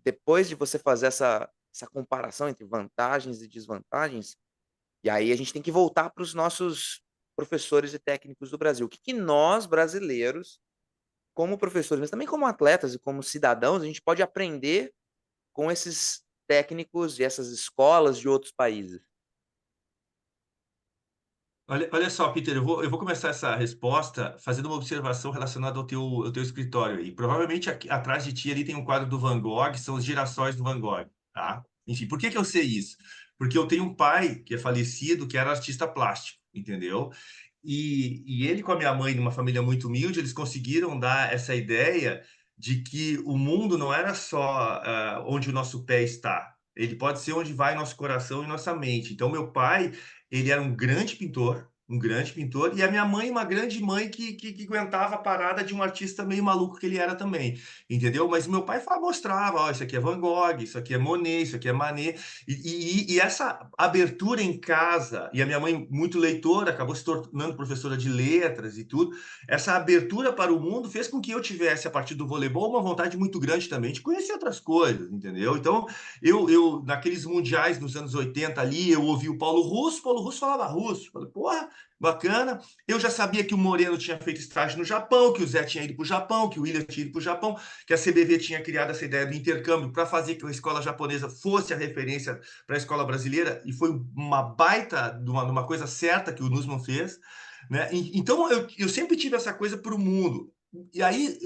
Depois de você fazer essa comparação entre vantagens e desvantagens, e aí a gente tem que voltar para os nossos professores e técnicos do Brasil. O que nós, brasileiros, como professores, mas também como atletas e como cidadãos, a gente pode aprender com esses técnicos e essas escolas de outros países? Olha só, Peter, eu vou começar essa resposta fazendo uma observação relacionada ao teu escritório aí. Provavelmente aqui, atrás de ti ali tem um quadro do Van Gogh, são os girassóis do Van Gogh, tá? Enfim, por que eu sei isso? Porque eu tenho um pai que é falecido, que era artista plástico, entendeu? E ele com a minha mãe, numa família muito humilde, eles conseguiram dar essa ideia de que o mundo não era só onde o nosso pé está. Ele pode ser onde vai nosso coração e nossa mente. Então, meu pai, ele era um grande pintor, um grande pintor, e a minha mãe, uma grande mãe que aguentava a parada de um artista meio maluco que ele era também, entendeu? Mas meu pai mostrava, ó, isso aqui é Van Gogh, isso aqui é Monet, isso aqui é Manet, e essa abertura em casa, e a minha mãe muito leitora, acabou se tornando professora de letras e tudo, essa abertura para o mundo fez com que eu tivesse, a partir do voleibol, uma vontade muito grande também de conhecer outras coisas, entendeu? Então, naqueles mundiais dos anos 80 ali, eu ouvi o Paulo Russo falava russo, falei, porra, bacana. Eu já sabia que o Moreno tinha feito estágio no Japão, que o Zé tinha ido para o Japão, que o William tinha ido para o Japão, que a CBV tinha criado essa ideia do intercâmbio para fazer que a escola japonesa fosse a referência para a escola brasileira, e foi uma baita de uma coisa certa que o Nussmann fez, né? Então, eu sempre tive essa coisa para o mundo. E aí,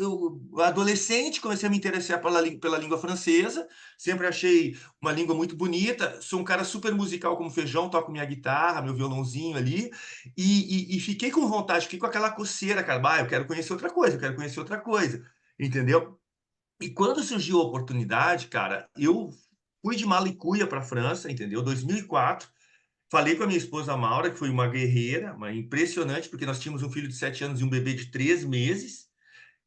adolescente, comecei a me interessar pela língua francesa, sempre achei uma língua muito bonita, sou um cara super musical como Feijão, toco minha guitarra, meu violãozinho ali, e fiquei com vontade, fiquei com aquela coceira, cara, eu quero conhecer outra coisa, eu quero conhecer outra coisa, entendeu? E quando surgiu a oportunidade, cara, eu fui de mala e cuia para a França, entendeu? 2004, falei com a minha esposa Maura, que foi uma guerreira, uma impressionante, porque nós tínhamos um filho de 7 anos e um bebê de 3 meses,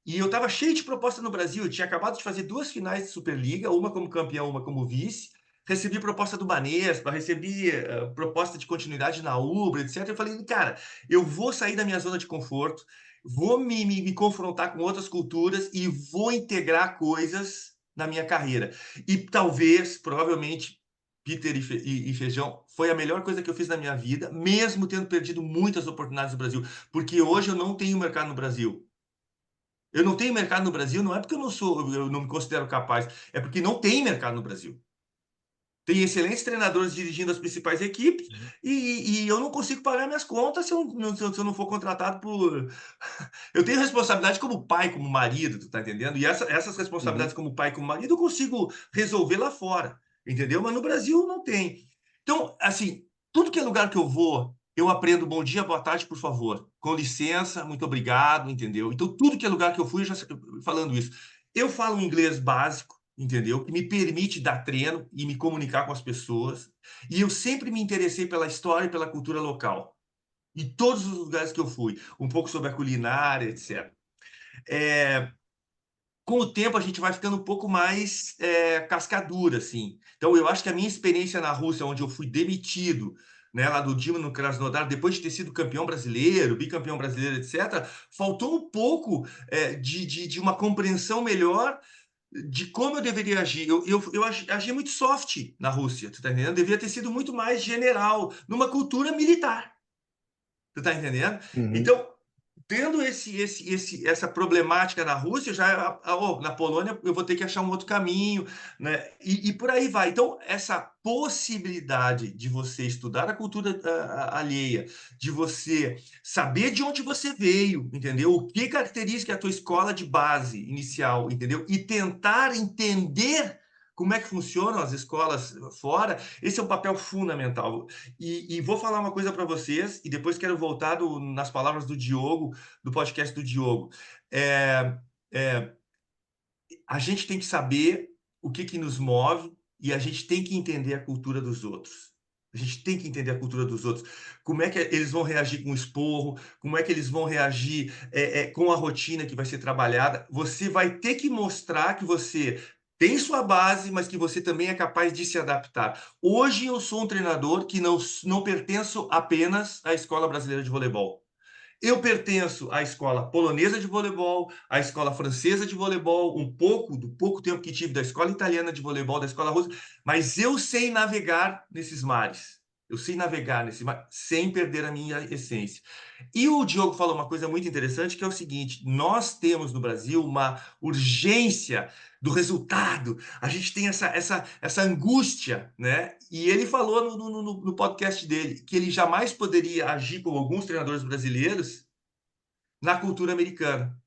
e eu estava cheio de proposta no Brasil. Eu tinha acabado de fazer 2 finais de Superliga, uma como campeão, uma como vice. Recebi proposta do Banespa, recebi proposta de continuidade na Ubra, etc. Eu falei, cara, eu vou sair da minha zona de conforto, vou me confrontar com outras culturas e vou integrar coisas na minha carreira. E talvez, provavelmente, Peter e Feijão, foi a melhor coisa que eu fiz na minha vida, mesmo tendo perdido muitas oportunidades no Brasil, porque hoje eu não tenho mercado no Brasil. Eu não tenho mercado no Brasil, não é porque eu não me considero capaz, é porque não tem mercado no Brasil. Tem excelentes treinadores dirigindo as principais equipes e eu não consigo pagar minhas contas se eu não for contratado por. Eu tenho responsabilidade como pai, como marido, tu tá entendendo? E essas responsabilidades Uhum. como pai, como marido, eu consigo resolver lá fora, entendeu? Mas no Brasil não tem. Então, assim, tudo que é lugar que eu vou, eu aprendo bom dia, boa tarde, por favor. Com licença, muito obrigado, entendeu? Então, tudo que é lugar que eu fui, falando isso. Eu falo inglês básico, entendeu? Que me permite dar treino e me comunicar com as pessoas. E eu sempre me interessei pela história e pela cultura local. Em todos os lugares que eu fui. Um pouco sobre a culinária, etc. Com o tempo, a gente vai ficando um pouco mais cascadura, assim. Então, eu acho que a minha experiência na Rússia, onde eu fui demitido, né, lá do Dinamo Krasnodar, depois de ter sido campeão brasileiro, bicampeão brasileiro, etc., faltou um pouco de uma compreensão melhor de como eu deveria agir. Eu agi muito soft na Rússia, tu tá entendendo? Eu devia ter sido muito mais general, numa cultura militar. Tu tá entendendo? Uhum. Então, tendo essa problemática na Rússia, na Polônia eu vou ter que achar um outro caminho, né? E por aí vai. Então, essa possibilidade de você estudar a cultura alheia, de você saber de onde você veio, entendeu? O que caracteriza a tua escola de base inicial, entendeu? E tentar entender como é que funcionam as escolas fora, esse é um papel fundamental. E vou falar uma coisa para vocês, e depois quero voltar nas palavras do Diogo, do podcast do Diogo. É, é, a gente tem que saber o que nos move e a gente tem que entender a cultura dos outros. A gente tem que entender a cultura dos outros. Como é que eles vão reagir com o esporro, como é que eles vão reagir com a rotina que vai ser trabalhada. Você vai ter que mostrar que você tem sua base, mas que você também é capaz de se adaptar. Hoje eu sou um treinador que não pertenço apenas à Escola Brasileira de Voleibol. Eu pertenço à escola polonesa de voleibol, à escola francesa de voleibol, do pouco tempo que tive da escola italiana de voleibol, da escola russa, mas eu sei navegar nesses mares. Eu sei navegar nesse mar sem perder a minha essência. E o Diogo falou uma coisa muito interessante, que é o seguinte: nós temos no Brasil uma urgência do resultado, a gente tem essa angústia, né? E ele falou no podcast dele que ele jamais poderia agir como alguns treinadores brasileiros na cultura americana,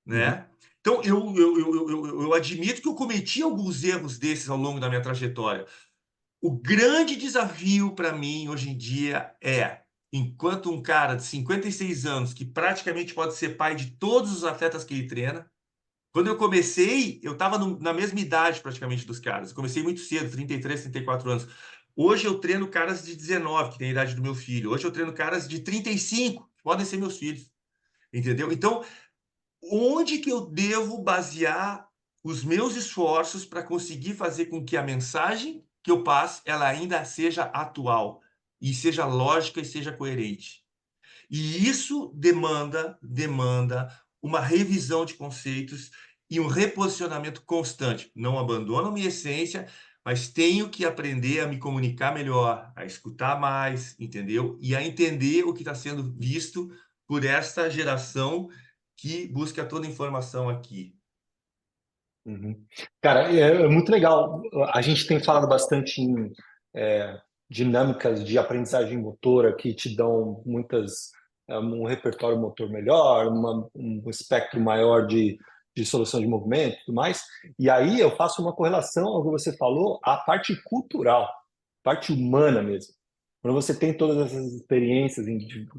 Uhum. né? Então, eu admito que eu cometi alguns erros desses ao longo da minha trajetória. O grande desafio para mim hoje em dia enquanto um cara de 56 anos, que praticamente pode ser pai de todos os atletas que ele treina, quando eu comecei, eu estava na mesma idade praticamente dos caras. Eu comecei muito cedo, 33, 34 anos. Hoje eu treino caras de 19, que tem a idade do meu filho. Hoje eu treino caras de 35, que podem ser meus filhos. Entendeu? Então, onde que eu devo basear os meus esforços para conseguir fazer com que a mensagem que eu passe, ela ainda seja atual, e seja lógica e seja coerente? E isso demanda uma revisão de conceitos e um reposicionamento constante. Não abandono a minha essência, mas tenho que aprender a me comunicar melhor, a escutar mais, entendeu? E a entender o que está sendo visto por esta geração que busca toda a informação aqui. Uhum. Cara, é muito legal. A gente tem falado bastante em dinâmicas de aprendizagem motora que te dão um repertório motor melhor, um espectro maior de solução de movimento e tudo mais. E aí eu faço uma correlação ao que você falou, à parte cultural, parte humana mesmo. Quando você tem todas essas experiências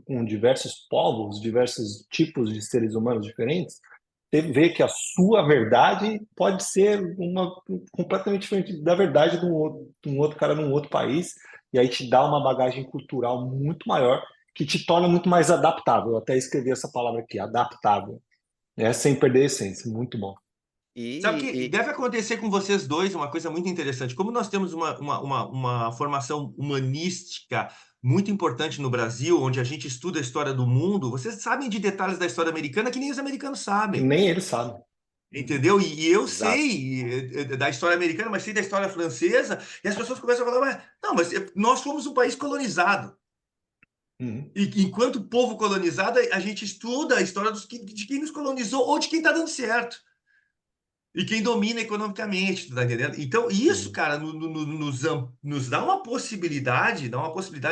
com diversos povos, diversos tipos de seres humanos diferentes, você vê que a sua verdade pode ser uma completamente diferente da verdade de um outro cara num outro país, e aí te dá uma bagagem cultural muito maior, que te torna muito mais adaptável. Eu até escrevi essa palavra aqui, adaptável, né? Sem perder a essência. Muito bom. Sabe E, que e deve acontecer com vocês dois uma coisa muito interessante. Como nós temos uma formação humanística muito importante no Brasil, onde a gente estuda a história do mundo, vocês sabem de detalhes da história americana que nem os americanos Que sabem. nem ele sabe. Uhum. Entendeu? E eu exato. sei da história americana, mas sei da história francesa, e as pessoas começam a falar, não, mas nós fomos um país colonizado. Uhum. E enquanto povo colonizado, a gente estuda a história de quem nos colonizou ou de quem está dando certo. E quem domina economicamente, tu tá entendendo? Então, isso, Sim. cara, nos dá uma possibilidade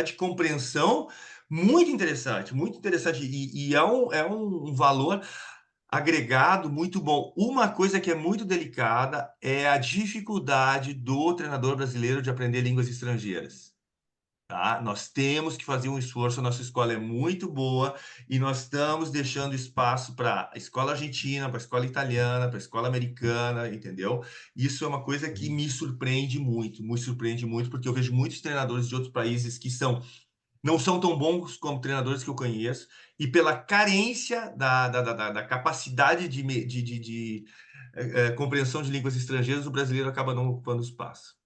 de compreensão muito interessante, e é um valor agregado muito bom. Uma coisa que é muito delicada é a dificuldade do treinador brasileiro de aprender línguas estrangeiras. Tá? Nós temos que fazer um esforço, a nossa escola é muito boa e nós estamos deixando espaço para a escola argentina, para a escola italiana, para a escola americana, entendeu? Isso é uma coisa que Uhum. me surpreende muito, porque eu vejo muitos treinadores de outros países que não são tão bons como treinadores que eu conheço, e pela carência da capacidade de compreensão de línguas estrangeiras, o brasileiro acaba não ocupando espaço.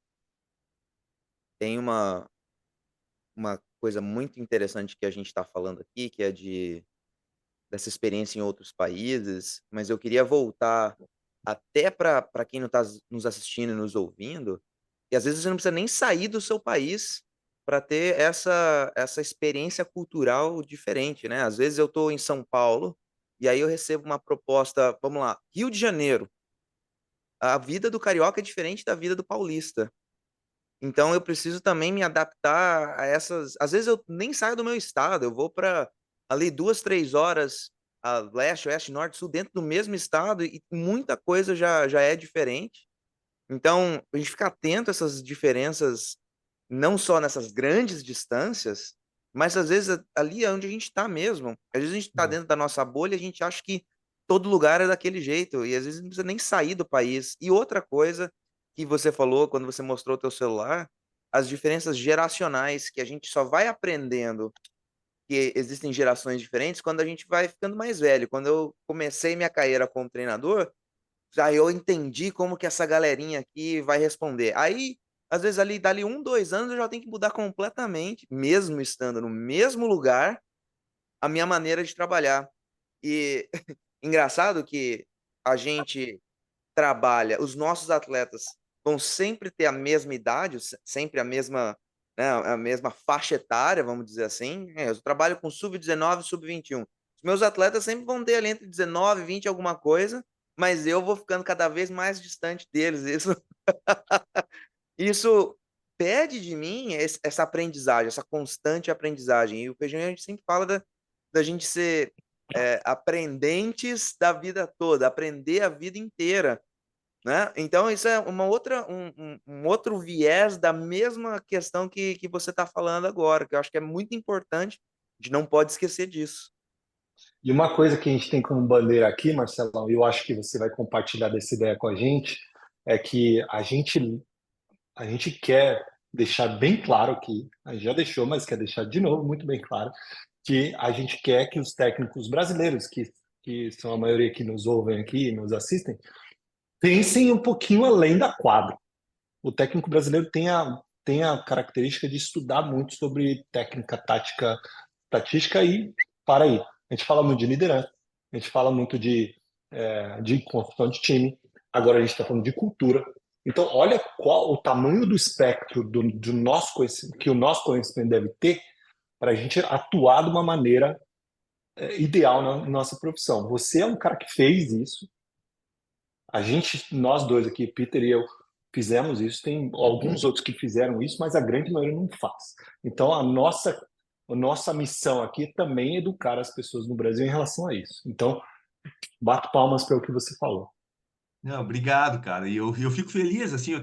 Tem uma coisa muito interessante que a gente está falando aqui, que é dessa experiência em outros países, mas eu queria voltar até para quem não está nos assistindo e nos ouvindo, e às vezes você não precisa nem sair do seu país para ter essa experiência cultural diferente, né. Às vezes eu estou em São Paulo, e aí eu recebo uma proposta, vamos lá, Rio de Janeiro, a vida do carioca é diferente da vida do paulista. Então eu preciso também me adaptar a essas, às vezes eu nem saio do meu estado, eu vou para ali 2, 3 horas a leste, oeste, norte, sul, dentro do mesmo estado, e muita coisa já é diferente. Então, a gente fica atento a essas diferenças, não só nessas grandes distâncias, mas às vezes ali é onde a gente está mesmo. Às vezes a gente está É. dentro da nossa bolha, a gente acha que todo lugar é daquele jeito, e às vezes não precisa nem sair do país. E outra coisa que você falou quando você mostrou o teu celular, as diferenças geracionais, que a gente só vai aprendendo que existem gerações diferentes quando a gente vai ficando mais velho. Quando eu comecei minha carreira como treinador, já eu entendi como que essa galerinha aqui vai responder. Aí, às vezes ali dali 1, 2 anos eu já tenho que mudar completamente, mesmo estando no mesmo lugar, a minha maneira de trabalhar. E engraçado que a gente trabalha, os nossos atletas vão sempre ter a mesma idade, sempre a mesma, né, a mesma faixa etária, vamos dizer assim. Eu trabalho com sub-19, sub-21. Os meus atletas sempre vão ter ali entre 19 20 alguma coisa, mas eu vou ficando cada vez mais distante deles. Isso pede de mim essa aprendizagem, essa constante aprendizagem. E o Feijão, a gente sempre fala da gente ser, aprendentes da vida toda, aprender a vida inteira, né. Então isso é uma outra um outro viés da mesma questão que você está falando agora, que eu acho que é muito importante, a gente não pode esquecer disso. E uma coisa que a gente tem como bandeira aqui, Marcelão, e eu acho que você vai compartilhar dessa ideia com a gente, é que a gente quer deixar bem claro que a gente já deixou, mas quer deixar de novo muito bem claro que a gente quer que os técnicos brasileiros, que são a maioria que nos ouvem aqui e nos assistem, pensem um pouquinho além da quadra. O técnico brasileiro tem a característica de estudar muito sobre técnica, tática, estatística e para aí. A gente fala muito de liderança, a gente fala muito de construção de time, agora a gente está falando de cultura. Então, olha qual o tamanho do espectro do nosso conhecimento, que o nosso conhecimento deve ter para a gente atuar de uma maneira ideal na nossa profissão. Você é um cara que fez isso. Nós dois aqui, Peter e eu, fizemos isso. Tem alguns outros que fizeram isso, mas a grande maioria não faz. Então, a nossa missão aqui também é educar as pessoas no Brasil em relação a isso. Então, bato palmas para o que você falou. Não, obrigado, cara. E eu fico feliz, assim, a gente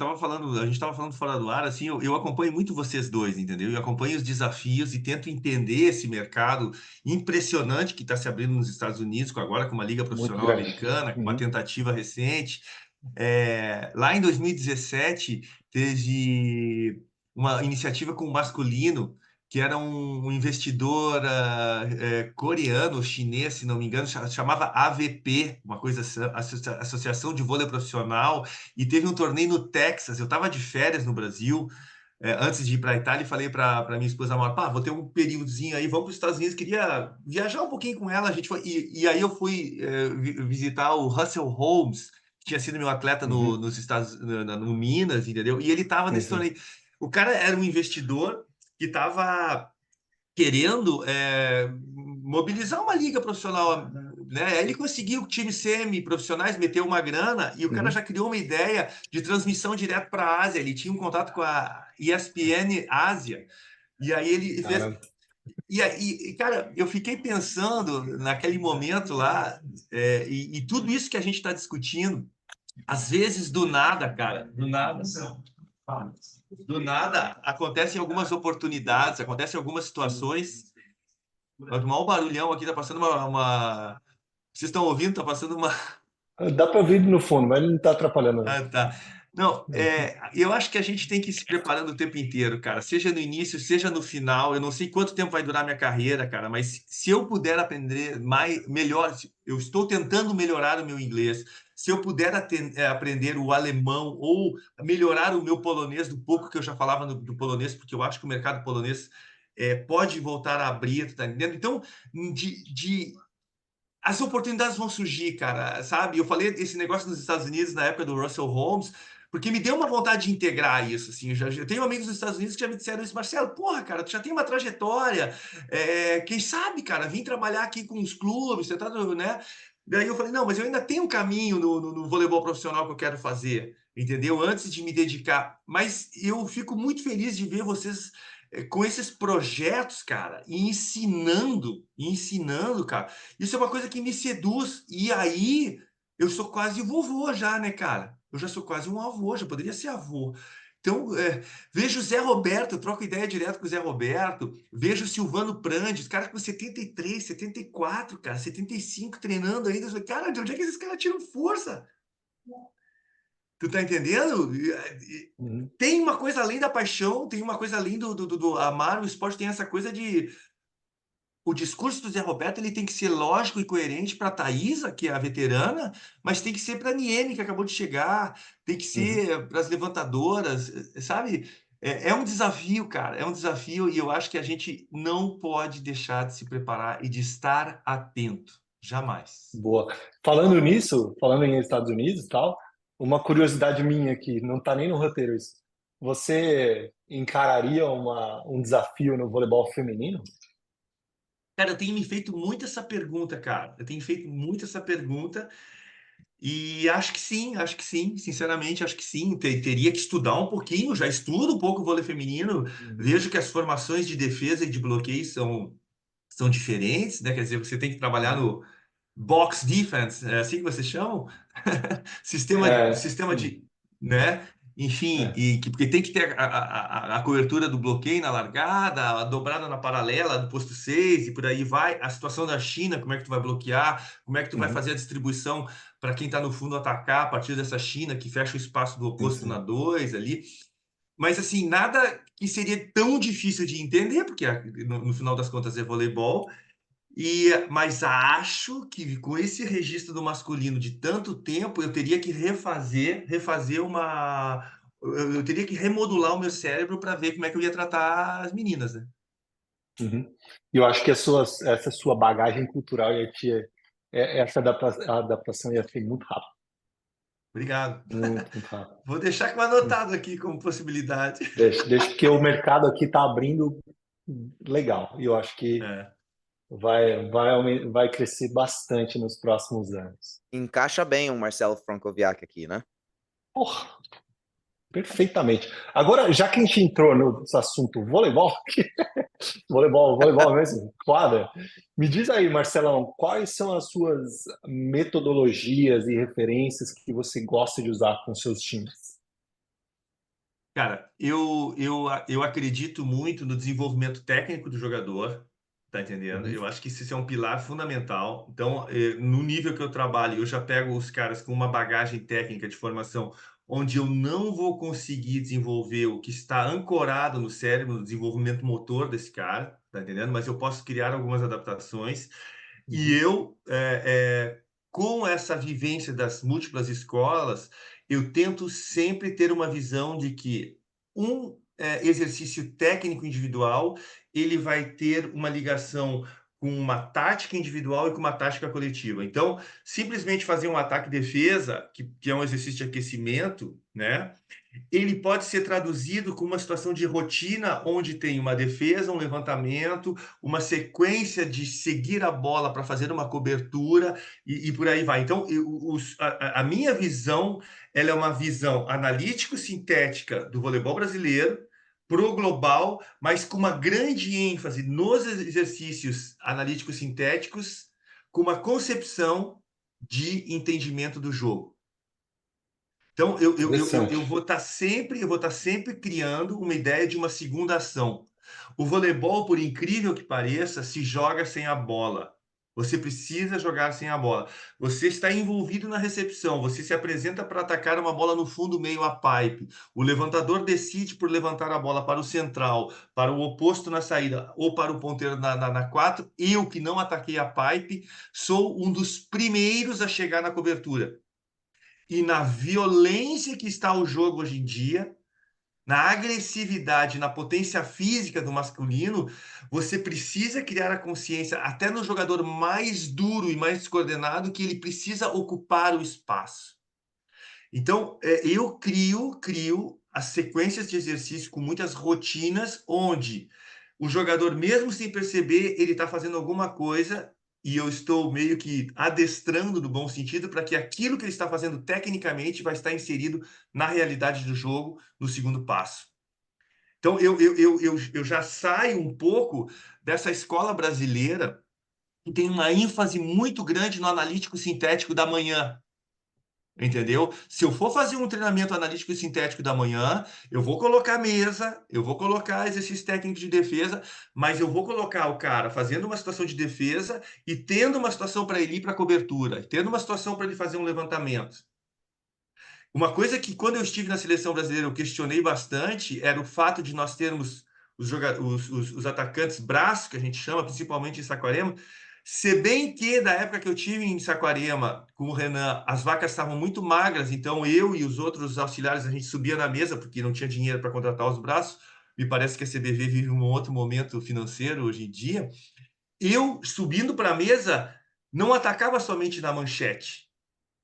tava falando fora do ar, assim, eu acompanho muito vocês dois, entendeu? Eu acompanho os desafios e tento entender esse mercado impressionante que está se abrindo nos Estados Unidos, agora com uma liga Muito profissional grande. americana, com uma tentativa recente. Lá em 2017, teve uma iniciativa com o masculino, que era um investidor coreano, chinês, se não me engano, chamava AVP, uma coisa assim, Associação de Vôlei Profissional, e teve um torneio no Texas. Eu estava de férias no Brasil, antes de ir para a Itália, e falei para minha esposa amor, pá, vou ter um períodozinho aí, vamos para os Estados Unidos, queria viajar um pouquinho com ela. A gente foi, e aí eu fui visitar o Russell Holmes, que tinha sido meu atleta nos Estados no Minas, entendeu? E ele estava nesse torneio. O cara era um investidor que estava querendo mobilizar uma liga profissional, né? Ele conseguiu times semi-profissionais, meteu uma grana e o cara já criou uma ideia de transmissão direto para a Ásia. Ele tinha um contato com a ESPN Ásia e aí ele fez. E, cara, eu fiquei pensando naquele momento lá, e tudo isso que a gente está discutindo, às vezes do nada, cara, do nada acontecem algumas oportunidades, acontecem algumas situações. O maior barulhão aqui, tá passando uma... Vocês estão ouvindo? Tá passando uma... Dá para ouvir no fundo, mas ele não está atrapalhando. Ah, tá. Não, eu acho que a gente tem que ir se preparando o tempo inteiro, cara. Seja no início, seja no final. Eu não sei quanto tempo vai durar minha carreira, cara, mas se eu puder aprender melhor, eu estou tentando melhorar o meu inglês. Se eu puder aprender o alemão ou melhorar o meu polonês, do pouco que eu já falava do polonês, porque eu acho que o mercado polonês pode voltar a abrir, tá entendendo? Então, as oportunidades vão surgir, cara, sabe? Eu falei desse negócio nos Estados Unidos na época do Russell Holmes, porque me deu uma vontade de integrar isso, assim. Eu tenho amigos nos Estados Unidos que já me disseram isso, Marcelo, porra, cara, tu já tem uma trajetória, quem sabe, cara, vim trabalhar aqui com os clubes, você tá, né? Daí eu falei, não, mas eu ainda tenho um caminho no voleibol profissional que eu quero fazer, entendeu? Antes de me dedicar. Mas eu fico muito feliz de ver vocês com esses projetos, cara, e ensinando, cara. Isso é uma coisa que me seduz. E aí, eu sou quase vovô já, né, cara? Eu já sou quase um avô, já poderia ser avô. Então, vejo o Zé Roberto, eu troco ideia direto com o Zé Roberto, vejo o Silvano Prandes, cara com 73, 74, cara, 75 treinando ainda. Eu falei, cara, de onde é que esses caras tiram força? Tu tá entendendo? Tem uma coisa além da paixão, tem uma coisa além do amar o esporte, tem essa coisa de... O discurso do Zé Roberto ele tem que ser lógico e coerente para a Thaisa, que é a veterana, mas tem que ser para a Niene, que acabou de chegar, tem que ser para as levantadoras, sabe? É um desafio, cara, é um desafio e eu acho que a gente não pode deixar de se preparar e de estar atento, jamais. Boa. Falando nisso, falando em Estados Unidos e tal, uma curiosidade minha aqui, não está nem no roteiro isso. Você encararia um desafio no voleibol feminino? Cara, eu tenho me feito muito essa pergunta, cara. Eu tenho feito muito essa pergunta e acho que sim, sinceramente, acho que sim. Teria que estudar um pouquinho, já estudo um pouco o vôlei feminino, vejo que as formações de defesa e de bloqueio são diferentes, né? Quer dizer, você tem que trabalhar no box defense, é assim que vocês chamam? Sistema de, né? Enfim, porque tem que ter a cobertura do bloqueio na largada, a dobrada na paralela do posto 6 e por aí vai. A situação da China, como é que tu vai bloquear, como é que tu vai fazer a distribuição para quem está no fundo atacar a partir dessa China que fecha o espaço do oposto na 2 ali. mas assim, nada que seria tão difícil de entender, porque no final das contas é voleibol. Mas acho que com esse registro do masculino de tanto tempo, eu teria que refazer uma. Eu teria que remodular o meu cérebro para ver como é que eu ia tratar as meninas, né? Uhum. E eu acho que essa sua bagagem cultural essa adaptação ia ser muito rápido, Obrigado. muito rápido. Vou deixar como anotado aqui como possibilidade. Deixa, porque o mercado aqui está abrindo legal. E eu acho que É. vai crescer bastante nos próximos anos. Encaixa bem um Marcelo Francoviac aqui, né? Porra, perfeitamente. Agora, já que a gente entrou no assunto voleibol, voleibol mesmo, quadra, me diz aí, Marcelão, quais são as suas metodologias e referências que você gosta de usar com seus times? Cara, eu acredito muito no desenvolvimento técnico do jogador, tá entendendo? Uhum, Eu acho que isso é um pilar fundamental. Então, no nível que eu trabalho, eu já pego os caras com uma bagagem técnica de formação, onde eu não vou conseguir desenvolver o que está ancorado no cérebro, no desenvolvimento motor desse cara, tá entendendo? Mas eu posso criar algumas adaptações. E uhum, com essa vivência das múltiplas escolas, eu tento sempre ter uma visão de que exercício técnico individual, ele vai ter uma ligação com uma tática individual e com uma tática coletiva. Então, simplesmente fazer um ataque e defesa, que é um exercício de aquecimento, né? Ele pode ser traduzido com uma situação de rotina, onde tem uma defesa, um levantamento, uma sequência de seguir a bola para fazer uma cobertura e por aí vai. Então, a minha visão, ela é uma visão analítico-sintética do voleibol brasileiro para o global, mas com uma grande ênfase nos exercícios analíticos sintéticos, com uma concepção de entendimento do jogo. Então, eu interessante. vou estar sempre criando uma ideia de uma segunda ação. O voleibol, por incrível que pareça, se joga sem a bola. Você precisa jogar sem a bola. Você está envolvido na recepção. Você se apresenta para atacar uma bola no fundo, meio a pipe. O levantador decide por levantar a bola para o central, para o oposto na saída ou para o ponteiro na 4. Eu, que não ataquei a pipe, sou um dos primeiros a chegar na cobertura. E na violência que está o jogo hoje em dia, na agressividade, na potência física do masculino, você precisa criar a consciência, até no jogador mais duro e mais descoordenado, que ele precisa ocupar o espaço. Então, eu crio as sequências de exercício com muitas rotinas, onde o jogador, mesmo sem perceber, ele está fazendo alguma coisa e eu estou meio que adestrando no bom sentido para que aquilo que ele está fazendo tecnicamente vai estar inserido na realidade do jogo no segundo passo. Então, eu já saio um pouco dessa escola brasileira que tem uma ênfase muito grande no analítico sintético da manhã. Entendeu? Se eu for fazer um treinamento analítico e sintético da manhã, eu vou colocar mesa, eu vou colocar exercício técnico de defesa, mas eu vou colocar o cara fazendo uma situação de defesa e tendo uma situação para ele ir para cobertura, tendo uma situação para ele fazer um levantamento. Uma coisa que, quando eu estive na seleção brasileira, eu questionei bastante era o fato de nós termos os atacantes braços, que a gente chama, principalmente em Saquarema. Se bem que, da época que eu tive em Saquarema com o Renan, as vacas estavam muito magras, então eu e os outros auxiliares, a gente subia na mesa, porque não tinha dinheiro para contratar os braços. Me parece que a CBV vive um outro momento financeiro hoje em dia. Eu, subindo para a mesa, não atacava somente na manchete.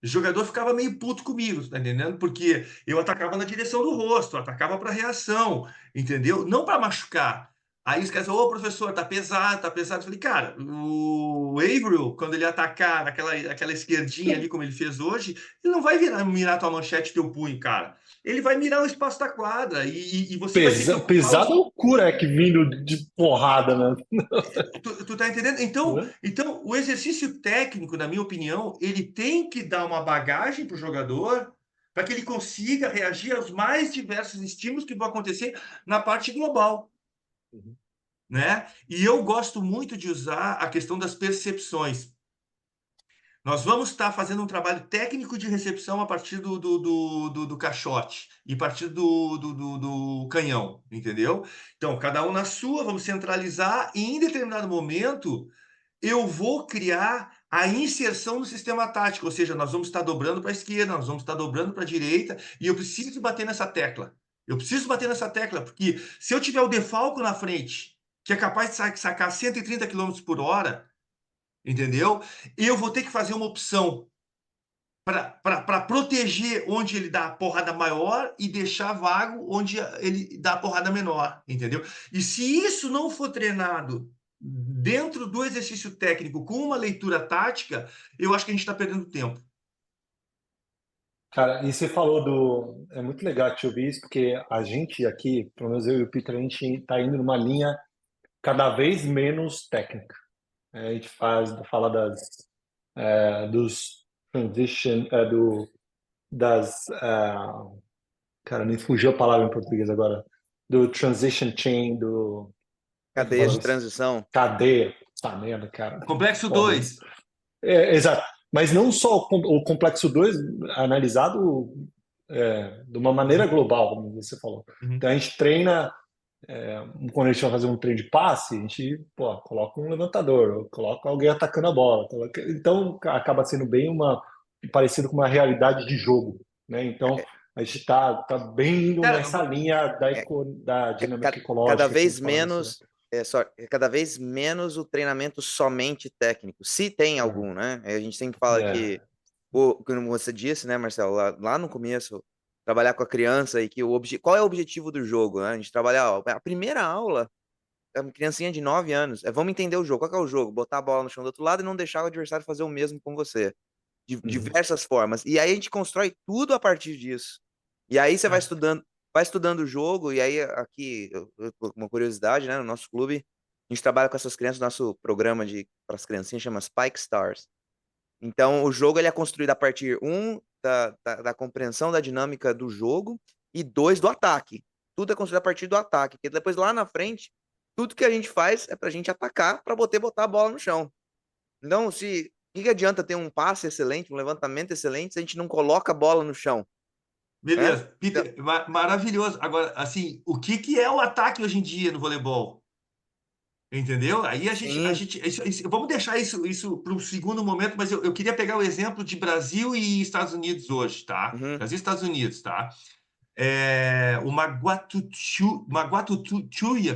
O jogador ficava meio puto comigo, tá entendendo? Porque eu atacava na direção do rosto, atacava para reação, entendeu? Não para machucar. Aí os caras falam, ô professor, tá pesado, tá pesado. Eu falei, cara, o Averill, quando ele atacar aquela esquerdinha ali, como ele fez hoje, ele não vai mirar tua manchete, teu punho, cara. Ele vai mirar o espaço da quadra e você vai ter que ocupar Pesado é o Kurek vindo de porrada, né? Tu tá entendendo? Então, o exercício técnico, na minha opinião, ele tem que dar uma bagagem para o jogador para que ele consiga reagir aos mais diversos estímulos que vão acontecer na parte global, Uhum. né? E eu gosto muito de usar a questão das percepções. Nós vamos estar fazendo um trabalho técnico de recepção a partir do caixote e a partir do canhão, entendeu? Então, cada um na sua, vamos centralizar e em determinado momento eu vou criar a inserção no sistema tático, ou seja, nós vamos estar dobrando para a esquerda, nós vamos estar dobrando para a direita, e eu preciso bater nessa tecla. Eu preciso bater nessa tecla, porque se eu tiver o defalco na frente, que é capaz de sacar 130 km por hora, entendeu? Eu vou ter que fazer uma opção para proteger onde ele dá a porrada maior e deixar vago onde ele dá a porrada menor, entendeu? E se isso não for treinado dentro do exercício técnico com uma leitura tática, eu acho que a gente está perdendo tempo. Cara, e você falou do. É muito legal te ouvir isso, porque a gente aqui, pelo menos eu e o Peter, a gente está indo numa linha cada vez menos técnica. A gente fala dos transition, cara, me fugiu a palavra em português agora, do transition chain, como é que Cadeia fala de isso? transição. Cadeia. Tá merda, cara. Complexo Foda 2. isso. Exato. Mas não só o complexo 2 analisado de uma maneira global, como você falou. Então a gente treina, quando a gente vai fazer um treino de passe, a gente coloca um levantador, coloca alguém atacando a bola. Então acaba sendo bem parecido com uma realidade de jogo, né? Então a gente tá bem indo Cara, nessa linha É, da dinâmica cada ecológica que vez eles falam isso, né? menos cada vez menos o treinamento somente técnico, se tem algum, né? A gente sempre fala que, como você disse, né, Marcelo, lá no começo, trabalhar com a criança e que qual é o objetivo do jogo, né? A gente trabalhar, a primeira aula, é uma criancinha de 9 anos, vamos entender o jogo. Qual que é o jogo? Botar a bola no chão do outro lado e não deixar o adversário fazer o mesmo com você. De diversas formas. E aí a gente constrói tudo a partir disso. E aí você vai estudando o jogo, e aí aqui, uma curiosidade, né, no nosso clube, a gente trabalha com essas crianças, nosso programa para as criancinhas chama Spike Stars. Então, o jogo ele é construído a partir, da compreensão da dinâmica do jogo, e 2, do ataque. Tudo é construído a partir do ataque, porque depois lá na frente, tudo que a gente faz é pra gente atacar, para botar a bola no chão. Então, o que adianta ter um passe excelente, um levantamento excelente, se a gente não coloca a bola no chão, né? beleza. Peter, maravilhoso. Agora, assim, o que é o ataque hoje em dia no voleibol? Entendeu? Aí Sim. vamos deixar isso para um segundo momento, mas eu queria pegar o exemplo de Brasil e Estados Unidos hoje, tá? Uhum. Brasil e Estados Unidos, tá? O Maguatutuia,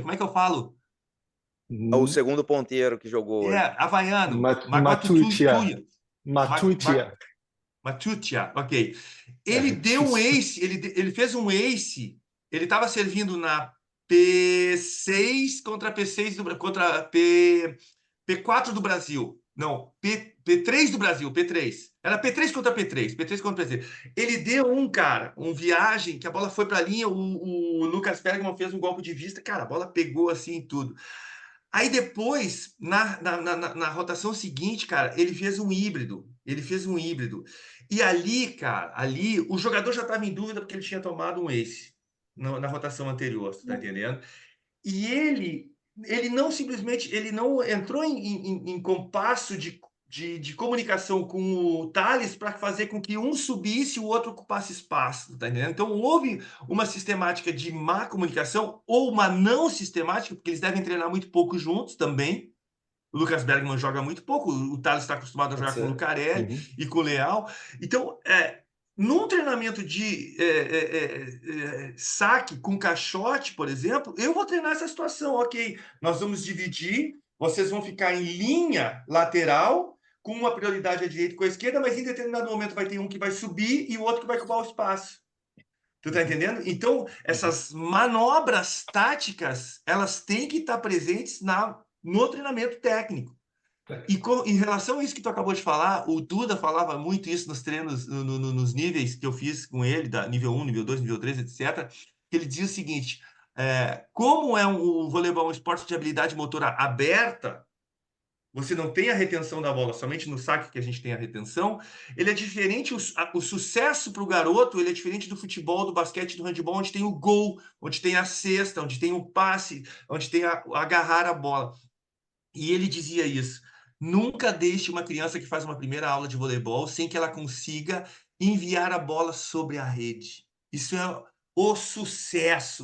como é que eu falo? O segundo ponteiro que jogou hoje. Havaiano. Matutia. Maguatutuia. Matutia. Matutia, ok. É Ele deu um difícil. ace, ele fez um ace, ele estava servindo na P6 contra P6 contra P4 do Brasil. Não, P3 do Brasil, P3. Era P3 contra P3, P3 contra P3. Ele deu um viagem, que a bola foi para a linha, o Lucas Bergman fez um golpe de vista, cara, a bola pegou assim e tudo. Aí depois, na rotação seguinte, cara, ele fez um híbrido. Ele fez um híbrido. E ali, cara, o jogador já estava em dúvida porque ele tinha tomado um ace na rotação anterior, você tá entendendo? E ele não simplesmente, ele não entrou em compasso de comunicação com o Thales para fazer com que um subisse e o outro ocupasse espaço, tá entendendo? Então houve uma sistemática de má comunicação ou uma não sistemática, porque eles devem treinar muito pouco juntos também. O Lucas Bergman joga muito pouco, o Thales está acostumado a Pode jogar com o ser. Lucarelli Uhum. e com o Leal. Então, num treinamento de saque com caixote, por exemplo, eu vou treinar essa situação. Ok, nós vamos dividir, vocês vão ficar em linha lateral, com uma prioridade à direita e com a esquerda, mas em determinado momento vai ter um que vai subir e o outro que vai ocupar o espaço. Tu tá entendendo? Então, essas manobras táticas, elas têm que estar presentes no treinamento técnico. E em relação a isso que tu acabou de falar, o Duda falava muito isso nos treinos, nos níveis que eu fiz com ele, nível 1, nível 2, nível 3, etc. Que ele dizia o seguinte: como o voleibol é um esporte de habilidade motora aberta, você não tem a retenção da bola, somente no saque que a gente tem a retenção, ele é diferente, o sucesso para o garoto, ele é diferente do futebol, do basquete, do handebol, onde tem o gol, onde tem a cesta, onde tem o passe, onde tem agarrar a bola. E ele dizia isso. Nunca deixe uma criança que faz uma primeira aula de voleibol sem que ela consiga enviar a bola sobre a rede. Isso é o sucesso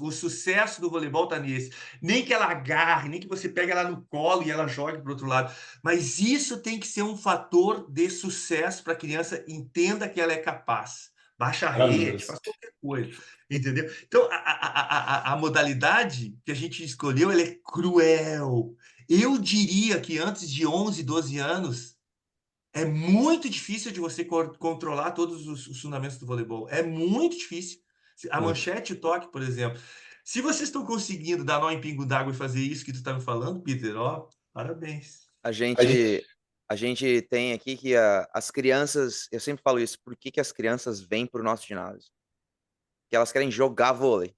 do voleibol está nisso. Nem que ela agarre, nem que você pegue ela no colo e ela jogue para o outro lado, mas isso tem que ser um fator de sucesso para a criança entenda que ela é capaz. Baixa a rede, Maravilhoso. faz qualquer coisa, entendeu? Então a modalidade que a gente escolheu, ela é cruel. Eu diria que antes de 11, 12 anos, é muito difícil de você controlar todos os fundamentos do voleibol. É muito difícil. A Muito. manchete e o toque, por exemplo. Se vocês estão conseguindo dar nó em pingo d'água e fazer isso que tu está me falando, Peter, ó, parabéns. A A gente, gente, a gente tem aqui que as crianças, eu sempre falo isso, por que que as crianças vêm para o nosso ginásio? Que elas querem jogar vôlei,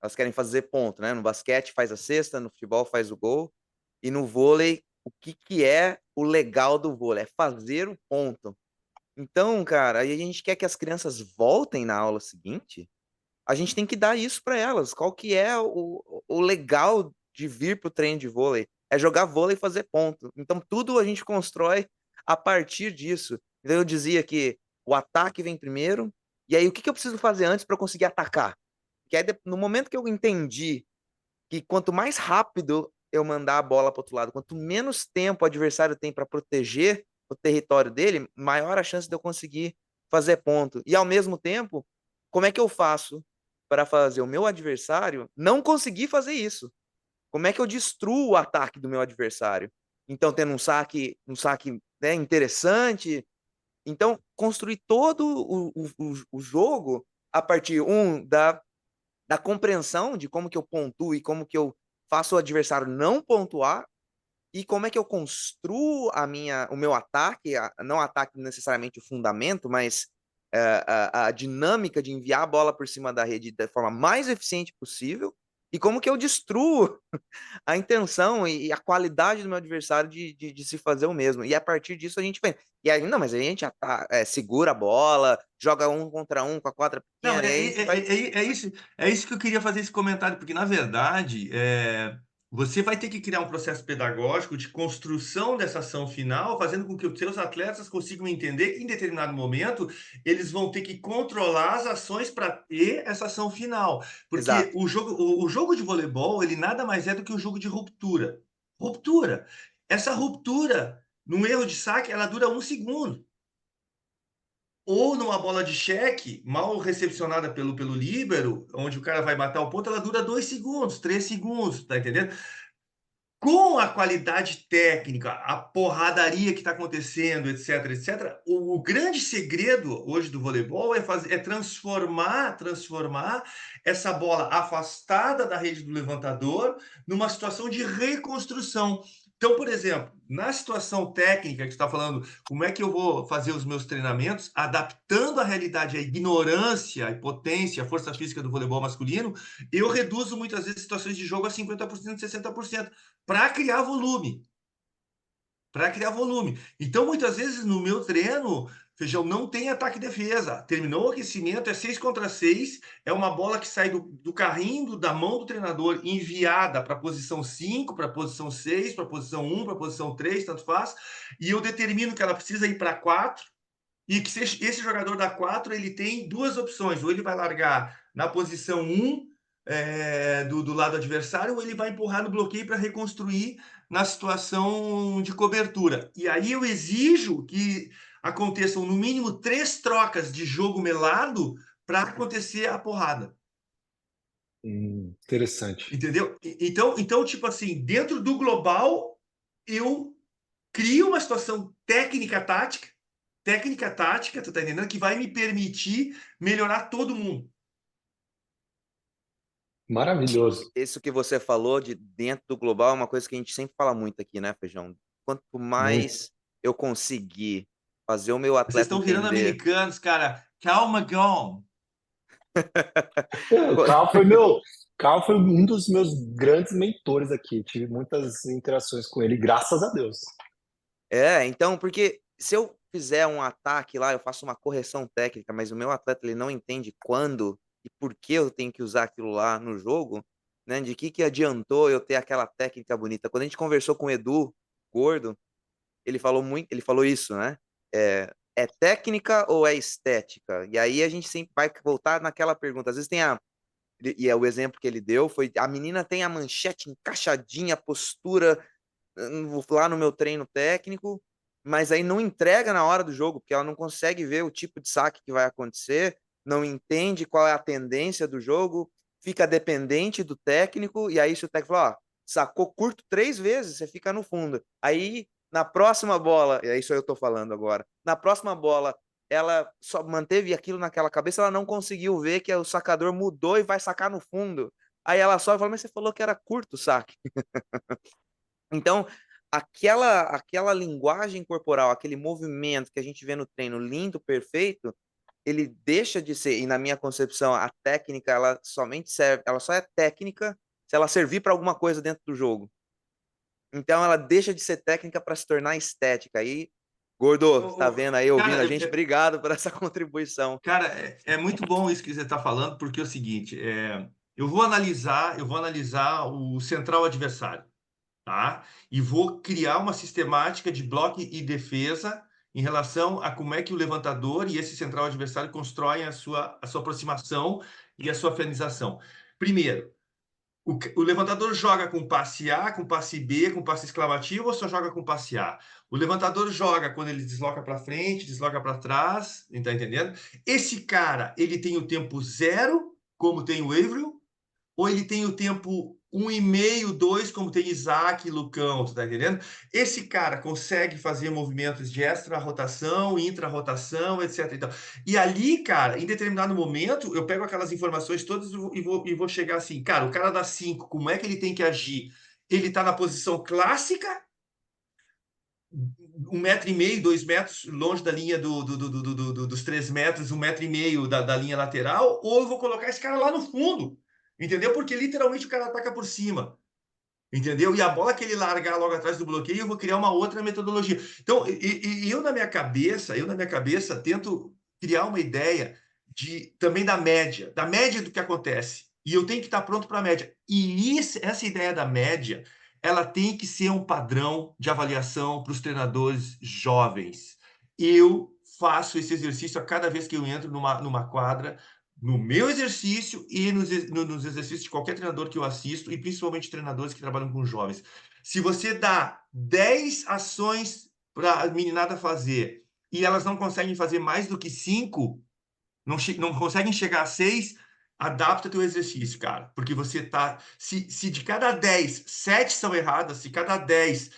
elas querem fazer ponto, né? No basquete faz a cesta, no futebol faz o gol, e no vôlei, o que que é o legal do vôlei? É fazer o ponto. Então, cara, aí a gente quer que as crianças voltem na aula seguinte, a gente tem que dar isso para elas. Qual que é o legal de vir para o treino de vôlei? É jogar vôlei e fazer ponto. Então, tudo a gente constrói a partir disso. Então, eu dizia que o ataque vem primeiro, e aí o que que eu preciso fazer antes para conseguir atacar? Que aí, no momento que eu entendi que quanto mais rápido eu mandar a bola para outro lado, quanto menos tempo o adversário tem para proteger o território dele, maior a chance de eu conseguir fazer ponto. E ao mesmo tempo, como é que eu faço para fazer o meu adversário não conseguir fazer isso? Como é que eu destruo o ataque do meu adversário? Então, tendo um saque, né, interessante. Então, construir todo o jogo a partir, da compreensão de como que eu pontuo e como que eu faço o adversário não pontuar e como é que eu construo o meu ataque, não ataque necessariamente o fundamento, mas a dinâmica de enviar a bola por cima da rede da forma mais eficiente possível e como que eu destruo a intenção e a qualidade do meu adversário de se fazer o mesmo. E a partir disso a gente vem. E aí, não, mas aí a gente segura a bola, joga um contra um com a quadra Não, pequena, e aí a gente vai. é isso que eu queria fazer esse comentário, porque, na verdade, você vai ter que criar um processo pedagógico de construção dessa ação final, fazendo com que os seus atletas consigam entender que, em determinado momento, eles vão ter que controlar as ações para ter essa ação final. Porque Exato. o jogo de voleibol, ele nada mais é do que um jogo de ruptura. Ruptura. Essa ruptura, num erro de saque, ela dura 1 segundo. Ou numa bola de cheque, mal recepcionada pelo líbero, onde o cara vai matar o ponto, ela dura 2 segundos, 3 segundos, tá entendendo? Com a qualidade técnica, a porradaria que está acontecendo, etc, etc, o grande segredo hoje do voleibol é transformar essa bola afastada da rede do levantador numa situação de reconstrução. Então, por exemplo, na situação técnica que você está falando, como é que eu vou fazer os meus treinamentos, adaptando a realidade, a ignorância, a potência, a força física do voleibol masculino, eu reduzo muitas vezes situações de jogo a 50%, 60% para criar volume. Para criar volume. Então, muitas vezes, no meu treino, Feijão, não tem ataque e defesa. Terminou o aquecimento, é 6 contra 6. É uma bola que sai do carrinho, da mão do treinador, enviada para a posição 5, para a posição 6, para a posição 1, para a posição 3, tanto faz. E eu determino que ela precisa ir para 4. E que esse jogador da 4 ele tem duas opções. Ou ele vai largar na posição 1, do lado adversário, ou ele vai empurrar no bloqueio para reconstruir na situação de cobertura. E aí eu exijo que aconteçam no mínimo 3 trocas de jogo melado para acontecer a porrada. Interessante. Entendeu? Então, tipo assim, dentro do global, eu crio uma situação técnica tática, tu tá entendendo? Que vai me permitir melhorar todo mundo. Maravilhoso. Isso que você falou de dentro do global é uma coisa que a gente sempre fala muito aqui, né, Feijão? Quanto Muito. mais eu conseguir fazer o meu Vocês atleta estão virando entender. americanos, cara. Calma, Gão. O Carl foi um dos meus grandes mentores aqui. Tive muitas interações com ele, graças a Deus. Então, porque se eu fizer um ataque lá, eu faço uma correção técnica, mas o meu atleta ele não entende quando e por que eu tenho que usar aquilo lá no jogo, né? De que adiantou eu ter aquela técnica bonita? Quando a gente conversou com o Edu Gordo, ele falou isso, né? É técnica ou é estética? E aí a gente sempre vai voltar naquela pergunta. Às vezes e é o exemplo que ele deu, foi a menina tem a manchete encaixadinha, a postura lá no meu treino técnico, mas aí não entrega na hora do jogo, porque ela não consegue ver o tipo de saque que vai acontecer, não entende qual é a tendência do jogo, fica dependente do técnico, e aí se o técnico fala, ó, sacou curto 3 vezes, você fica no fundo. Aí, na próxima bola, é isso aí eu tô falando agora, na próxima bola, ela só manteve aquilo naquela cabeça, ela não conseguiu ver que o sacador mudou e vai sacar no fundo. Aí ela só fala, mas você falou que era curto o saque. Então, aquela linguagem corporal, aquele movimento que a gente vê no treino lindo, perfeito, ele deixa de ser, e na minha concepção, a técnica, ela somente serve, ela só é técnica se ela servir para alguma coisa dentro do jogo. Então, ela deixa de ser técnica para se tornar estética. Aí, Gordo, está vendo aí, ouvindo Cara, a gente? Obrigado por essa contribuição. cara, é muito bom isso que você está falando, porque é o seguinte, eu vou analisar o central adversário, tá? E vou criar uma sistemática de bloco e defesa em relação a como é que o levantador e esse central adversário constroem a sua aproximação e a sua finalização. Primeiro, o levantador joga com passe A, com passe B, com passe exclamativo ou só joga com passe A? O levantador joga quando ele desloca para frente, desloca para trás, tá entendendo? Esse cara, ele tem o tempo zero, como tem o Avril, ou ele tem o tempo 1,5, 2, como tem Isaac e Lucão, tu tá entendendo? Esse cara consegue fazer movimentos de extra-rotação, intra-rotação, etc. E ali, cara, em determinado momento, eu pego aquelas informações todas e vou chegar assim, cara, o cara dá 5, como é que ele tem que agir? Ele tá na posição clássica, 1,5 m, 2 metros longe da linha dos 3 metros, 1,5 m da linha lateral, ou eu vou colocar esse cara lá no fundo, entendeu? Porque literalmente o cara ataca por cima, entendeu? E a bola que ele largar logo atrás do bloqueio, eu vou criar uma outra metodologia. Então, eu na minha cabeça, tento criar uma ideia também da média do que acontece. E eu tenho que estar pronto para a média. E essa ideia da média, ela tem que ser um padrão de avaliação para os treinadores jovens. Eu faço esse exercício a cada vez que eu entro numa quadra, no meu exercício e nos exercícios de qualquer treinador que eu assisto, e principalmente treinadores que trabalham com jovens. Se você dá 10 ações para a meninada fazer e elas não conseguem fazer mais do que 5, não conseguem chegar a 6, adapta teu exercício, cara. Porque você tá. Se de cada 10, 7 são erradas, se cada 10,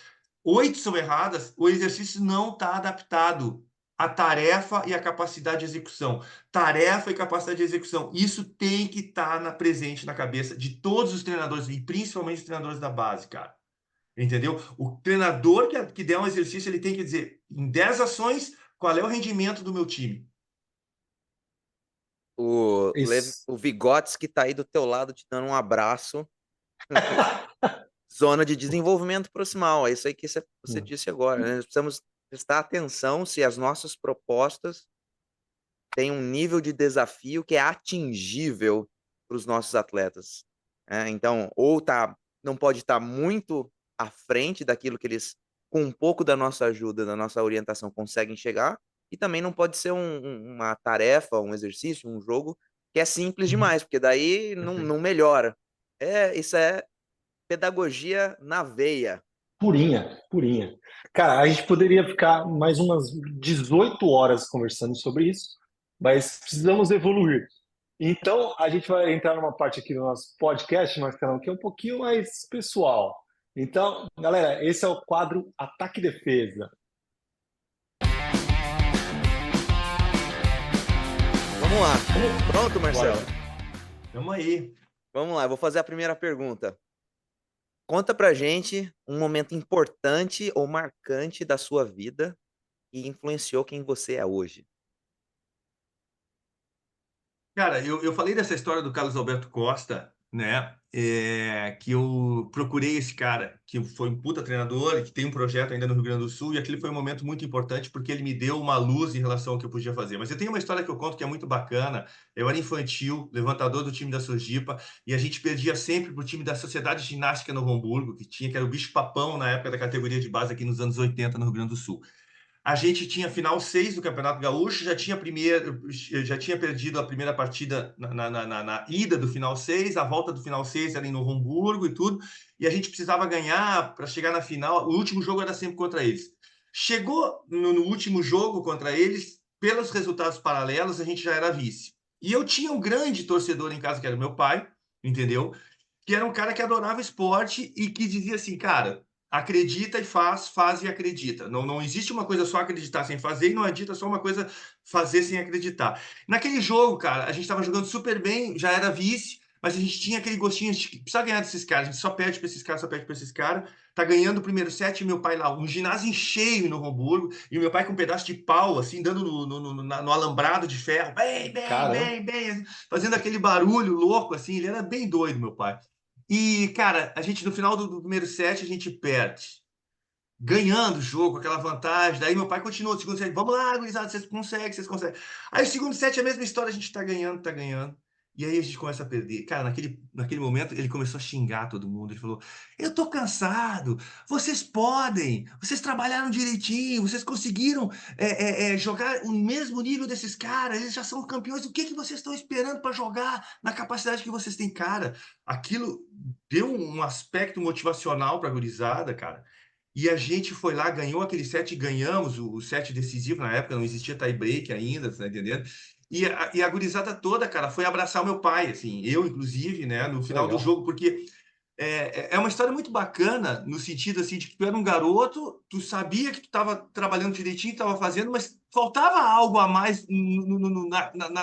8 são erradas, o exercício não está adaptado à tarefa e à capacidade de execução. Tarefa e capacidade de execução. Isso tem que estar presente na cabeça de todos os treinadores, e principalmente os treinadores da base, cara. Entendeu? O treinador que der um exercício, ele tem que dizer, em 10 ações, qual é o rendimento do meu time. Isso. O Vygotsky tá aí do teu lado te dando um abraço. Zona de desenvolvimento proximal, é isso aí que você disse agora, né? Nós precisamos prestar atenção se as nossas propostas têm um nível de desafio que é atingível para os nossos atletas. Então, não pode estar muito à frente daquilo que eles, com um pouco da nossa ajuda, da nossa orientação, conseguem chegar, e também não pode ser uma tarefa, um exercício, um jogo que é simples demais, porque daí não melhora. Isso é pedagogia na veia. Purinha, purinha. Cara, a gente poderia ficar mais umas 18 horas conversando sobre isso, mas precisamos evoluir. Então, a gente vai entrar numa parte aqui do nosso podcast, Marcelão, que é um pouquinho mais pessoal. Então, galera, esse é o quadro Ataque e Defesa. Vamos lá. Pronto, Marcelo? Vamos aí. Vamos lá, eu vou fazer a primeira pergunta. Conta pra gente um momento importante ou marcante da sua vida que influenciou quem você é hoje. Cara, eu falei dessa história do Carlos Alberto Costa né? Que eu procurei esse cara, que foi um puta treinador e que tem um projeto ainda no Rio Grande do Sul, e aquele foi um momento muito importante porque ele me deu uma luz em relação ao que eu podia fazer. Mas eu tenho uma história que eu conto que é muito bacana. Eu era infantil, levantador do time da Sojipa, e a gente perdia sempre pro time da Sociedade Ginástica Novo Hamburgo, que era o bicho-papão na época da categoria de base aqui nos anos 80 no Rio Grande do Sul. A gente tinha final 6 do Campeonato Gaúcho, já tinha perdido a primeira partida na ida do final 6, a volta do final 6 era em Novo Hamburgo e tudo, e a gente precisava ganhar para chegar na final. O último jogo era sempre contra eles. Chegou no último jogo contra eles, pelos resultados paralelos, a gente já era vice. E eu tinha um grande torcedor em casa, que era meu pai, entendeu? Que era um cara que adorava esporte e que dizia assim, cara, acredita e faz, faz e acredita. Não existe uma coisa só acreditar sem fazer e não adianta só uma coisa fazer sem acreditar. Naquele jogo, cara, a gente estava jogando super bem, já era vice, mas a gente tinha aquele gostinho de que precisa ganhar desses caras, a gente só perde para esses caras, só perde para esses caras. Tá ganhando o primeiro set e meu pai lá, um ginásio cheio no Hamburgo, e o meu pai com um pedaço de pau, assim, dando no alambrado de ferro, bem, bem, Caramba, bem, bem, fazendo aquele barulho louco, assim, ele era bem doido, meu pai. E, cara, a gente no final do primeiro set a gente perde. Ganhando o jogo, aquela vantagem. Daí meu pai continuou no segundo set. Vamos lá, gurizada, vocês conseguem, vocês conseguem. Aí o segundo set é a mesma história, a gente tá ganhando, tá ganhando. E aí a gente começa a perder. Cara, naquele momento ele começou a xingar todo mundo. Ele falou: Eu tô cansado, vocês podem, vocês trabalharam direitinho, vocês conseguiram jogar o mesmo nível desses caras, eles já são campeões. O que que vocês estão esperando para jogar na capacidade que vocês têm, cara? Aquilo deu um aspecto motivacional pra gurizada, cara. E a gente foi lá, ganhou aquele set, ganhamos o set decisivo. Na época não existia tie break ainda, tá entendendo? E a gurizada toda, cara, foi abraçar o meu pai, assim, eu inclusive, né, no que final do legal. jogo, porque é uma história muito bacana, no sentido assim, de que tu era um garoto, tu sabia que tu estava trabalhando direitinho, estava fazendo, mas faltava algo a mais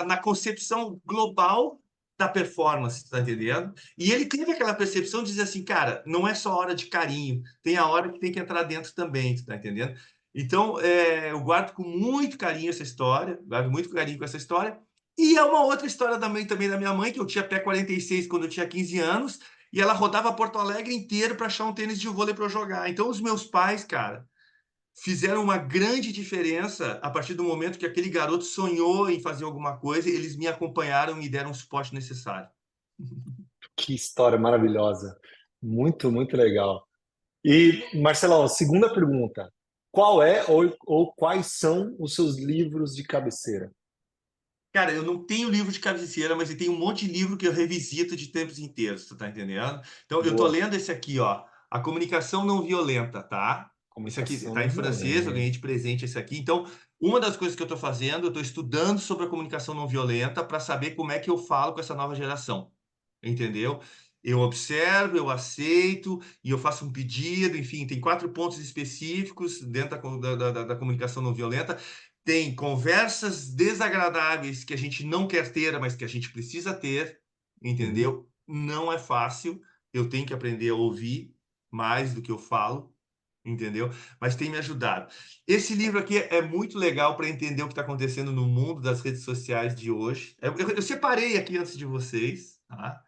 na concepção global da performance, tá entendendo? E ele teve aquela percepção de dizer assim, cara, não é só hora de carinho, tem a hora que tem que entrar dentro também, tá entendendo? Então, eu guardo com muito carinho essa história, guardo muito carinho com essa história. E é uma outra história também da minha mãe, que eu tinha pé 46 quando eu tinha 15 anos, e ela rodava Porto Alegre inteiro para achar um tênis de vôlei para eu jogar. Então, os meus pais, cara, fizeram uma grande diferença a partir do momento que aquele garoto sonhou em fazer alguma coisa, eles me acompanharam e me deram o suporte necessário. Que história maravilhosa. Muito, muito legal. E, Marcelão, segunda pergunta. Qual é ou quais são os seus livros de cabeceira? Cara, eu não tenho livro de cabeceira, mas eu tenho um monte de livro que eu revisito de tempos em tempos, tu tá entendendo? Então, eu tô Boa. lendo esse aqui, ó, A Comunicação Não Violenta, tá? Esse aqui Comunicação tá em não francês, eu ganhei violenta. de presente esse aqui. Então, uma das coisas que eu tô fazendo, eu tô estudando sobre a comunicação não violenta para saber como é que eu falo com essa nova geração, entendeu? Eu observo, eu aceito e eu faço um pedido, enfim, tem 4 pontos específicos dentro da comunicação não violenta. Tem conversas desagradáveis que a gente não quer ter, mas que a gente precisa ter, Uhum. entendeu? Não é fácil, eu tenho que aprender a ouvir mais do que eu falo, entendeu? Mas tem me ajudado. Esse livro aqui é muito legal para entender o que está acontecendo no mundo das redes sociais de hoje. Eu separei aqui antes de vocês, tá?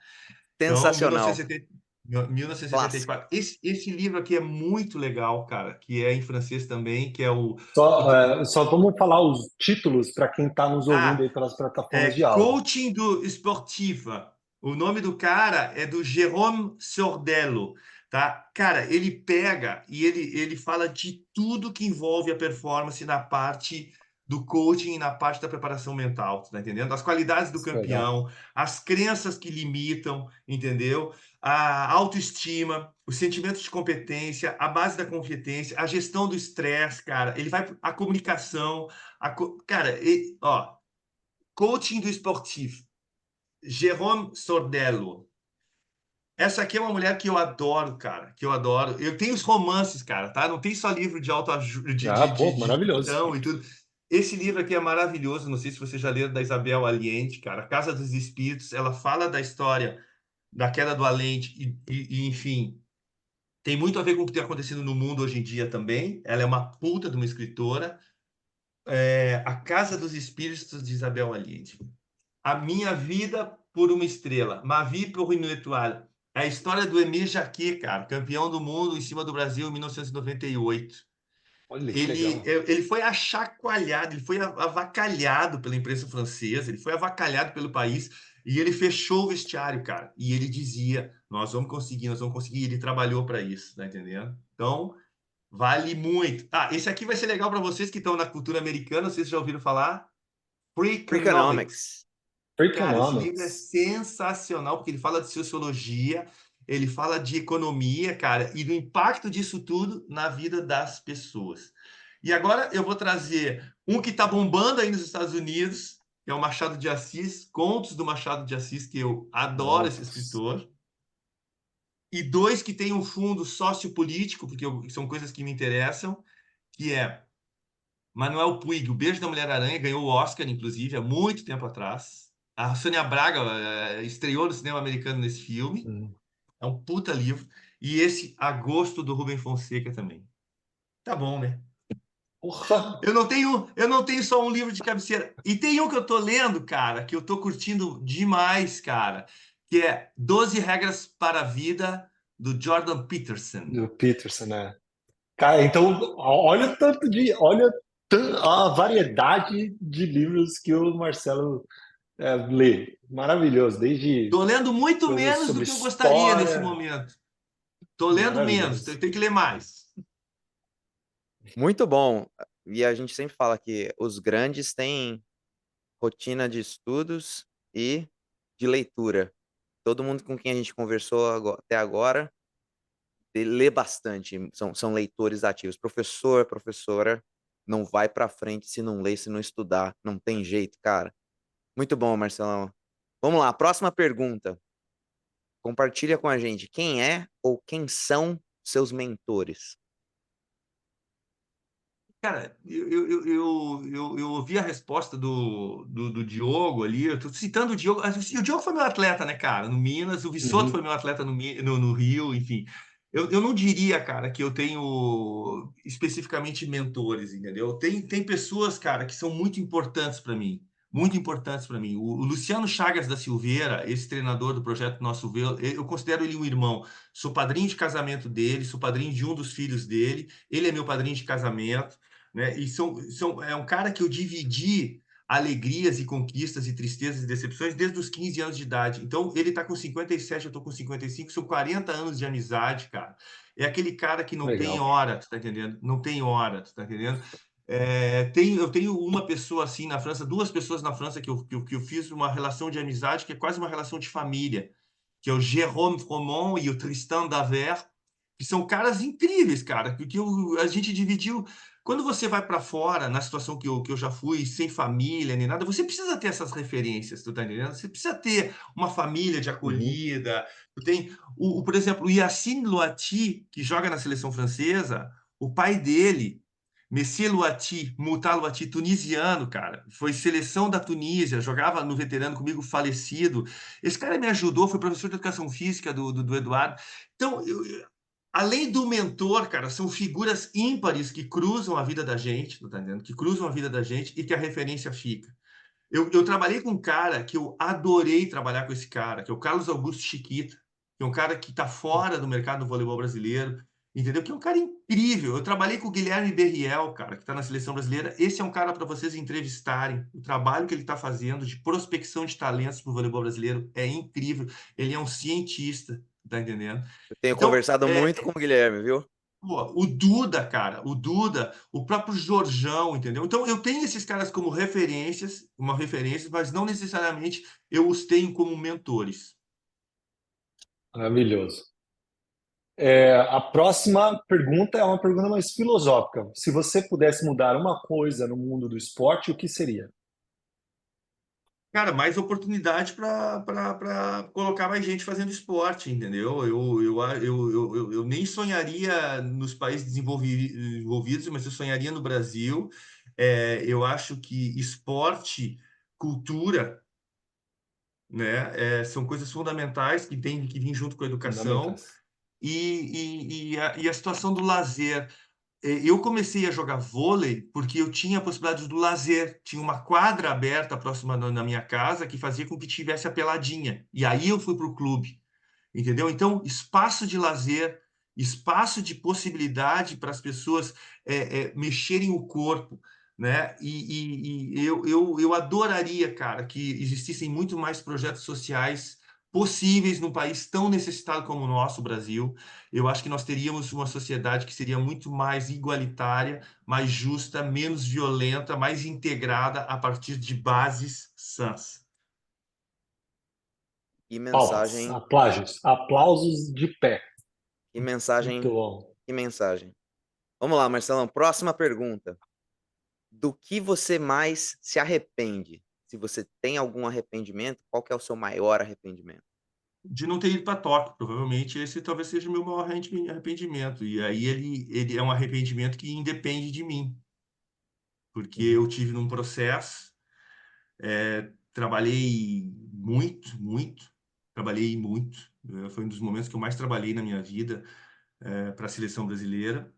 Então, Sensacional. 1970, Clássico. 1974. Esse livro aqui é muito legal, cara, que é em francês também, que é o Só vamos falar os títulos para quem está nos ouvindo ah, aí pelas plataformas de áudio. Coaching do Sportiva. O nome do cara é do Jérôme Sordello, tá? Cara, ele pega e ele fala de tudo que envolve a performance na parte do coaching e na parte da preparação mental, tá entendendo? As qualidades do Isso que é legal. campeão, as crenças que limitam, entendeu? A autoestima, o sentimento de competência, a base da competência, a gestão do estresse, cara. Ele vai a comunicação, cara, ó, Coaching do Esportivo, Jérôme Sordello. Essa aqui é uma mulher que eu adoro, cara, que eu adoro. Eu tenho os romances, cara, tá? Não tem só livro de autoajuda, Ah, pô, de maravilhoso. gestão e tudo. Esse livro aqui é maravilhoso, não sei se você já leu, da Isabel Allende, cara, Casa dos Espíritos. Ela fala da história da queda do Allende enfim, tem muito a ver com o que tem acontecendo no mundo hoje em dia também. Ela é uma puta de uma escritora. A Casa dos Espíritos de Isabel Allende. A minha vida por uma estrela. Ma vie pour une étoile. É a história do Aimé Jacquet, cara, campeão do mundo em cima do Brasil em 1998. Olha que Ele, legal. ele foi achacoalhado, ele foi avacalhado pela imprensa francesa, ele foi avacalhado pelo país e ele fechou o vestiário, cara. E ele dizia: nós vamos conseguir, nós vamos conseguir. E ele trabalhou para isso, tá entendendo? Então, vale muito. Ah, esse aqui vai ser legal para vocês que estão na cultura americana, vocês já ouviram falar? Freakonomics. Freakonomics. Cara, esse livro é Freakonomics. sensacional, porque ele fala de sociologia, ele fala de economia, cara, e do impacto disso tudo na vida das pessoas. E agora eu vou trazer um que está bombando aí nos Estados Unidos, que é o Machado de Assis, Contos do Machado de Assis, que eu adoro esse Contos. escritor. E dois que têm um fundo sociopolítico, porque são coisas que me interessam, que é Manuel Puig, O Beijo da Mulher-Aranha, ganhou o Oscar, inclusive, há muito tempo atrás. A Sônia Braga estreou no cinema americano nesse filme. Hum. É um puta livro. E esse Agosto, do Rubem Fonseca, também. Tá bom, né? Porra! Eu não tenho só um livro de cabeceira. E tem um que eu tô lendo, cara, que eu tô curtindo demais, cara, que é 12 Regras para a Vida, do Jordan Peterson. Do Peterson, né? Cara, então, olha o tanto de. Olha a variedade de livros que o Marcelo lê. Maravilhoso, desde Tô lendo muito coisas menos do sobre que eu gostaria nesse história. momento. Tô lendo menos, Maravilhoso. tenho que ler mais. Muito bom. E a gente sempre fala que os grandes têm rotina de estudos e de leitura. Todo mundo com quem a gente conversou até agora lê bastante, são leitores ativos. Professor, professora, não vai para frente se não ler, se não estudar. Não tem jeito, cara. Muito bom, Marcelão. Vamos lá, próxima pergunta. Compartilha com a gente quem é ou quem são seus mentores. Cara, eu ouvi a resposta do Diogo ali. Eu tô citando o Diogo. E o Diogo foi meu atleta, né, cara? No Minas, o Vissoto foi Uhum, meu atleta no Rio, enfim. Eu não diria, cara, que eu tenho especificamente mentores, entendeu? Tem pessoas, cara, que são muito importantes para mim. Muito importantes para mim. O Luciano Chagas da Silveira, esse treinador do projeto Nosso Velo, eu considero ele um irmão. Sou padrinho de casamento dele, sou padrinho de um dos filhos dele. Ele é meu padrinho de casamento, né? E é um cara que eu dividi alegrias e conquistas e tristezas e decepções desde os 15 anos de idade. Então, ele tá com 57, eu tô com 55, são 40 anos de amizade, cara. É aquele cara que não tem legal. hora, tu tá entendendo? Não tem hora, tu tá entendendo? Eu tenho uma pessoa assim na França, duas pessoas na França que eu fiz uma relação de amizade que é quase uma relação de família, que é o Jérôme Fromont e o Tristan Davert, que são caras incríveis, cara, a gente dividiu. Quando você vai para fora, na situação que eu já fui, sem família nem nada, você precisa ter essas referências, tu tá entendendo? Você precisa ter uma família de Uhum, acolhida. Tu tem, por exemplo, o Yacine Louati, que joga na seleção francesa, o pai dele, Messi Louati, Mouta Louati, tunisiano, cara, foi seleção da Tunísia, jogava no veterano comigo, falecido. Esse cara me ajudou, foi professor de educação física do Eduardo. Então, além do mentor, cara, são figuras ímpares que cruzam a vida da gente, tá entendendo? Que cruzam a vida da gente e que a referência fica. Eu trabalhei com um cara que eu adorei trabalhar com esse cara, que é o Carlos Augusto Chiquita, que é um cara que está fora do mercado do voleibol brasileiro, entendeu? Que é um cara incrível. Eu trabalhei com o Guilherme Berriel, cara, que está na seleção brasileira. Esse é um cara para vocês entrevistarem. O trabalho que ele está fazendo de prospecção de talentos para o voleibol brasileiro é incrível. Ele é um cientista, tá entendendo? Eu tenho Então, conversado muito com o Guilherme, viu? pô, o Duda, cara, o Duda, o próprio Jorjão, entendeu? Então eu tenho esses caras como referências, uma referência, mas não necessariamente eu os tenho como mentores. maravilhoso. A próxima pergunta é uma pergunta mais filosófica. Se você pudesse mudar uma coisa no mundo do esporte, o que seria? Cara, mais oportunidade para colocar mais gente fazendo esporte, entendeu? Eu nem sonharia nos países desenvolvidos, mas eu sonharia no Brasil. Eu acho que esporte, cultura, né, são coisas fundamentais que têm que vir junto com a educação Fundamentais. e a situação do lazer. eu comecei a jogar vôlei porque eu tinha a possibilidade do lazer. Tinha uma quadra aberta próxima na minha casa que fazia com que tivesse a peladinha. E aí eu fui para o clube, entendeu? Então, espaço de lazer, espaço de possibilidade para as pessoas mexerem o corpo, né? Eu adoraria, cara, que existissem muito mais projetos sociais possíveis num país tão necessitado como o nosso, o Brasil. Eu acho que nós teríamos uma sociedade que seria muito mais igualitária, mais justa, menos violenta, mais integrada a partir de bases sãs. Que Palmas, mensagem, aplausos, aplausos de pé. que Muito mensagem, bom. que mensagem. Vamos lá, Marcelão, próxima pergunta. Do que você mais se arrepende? Se você tem algum arrependimento, qual que é o seu maior arrependimento? De não ter ido para Tóquio, provavelmente esse talvez seja o meu maior arrependimento. E aí ele é um arrependimento que independe de mim, porque eu tive num processo, trabalhei muito, trabalhei muito. Foi um dos momentos que eu mais trabalhei na minha vida para a seleção brasileira,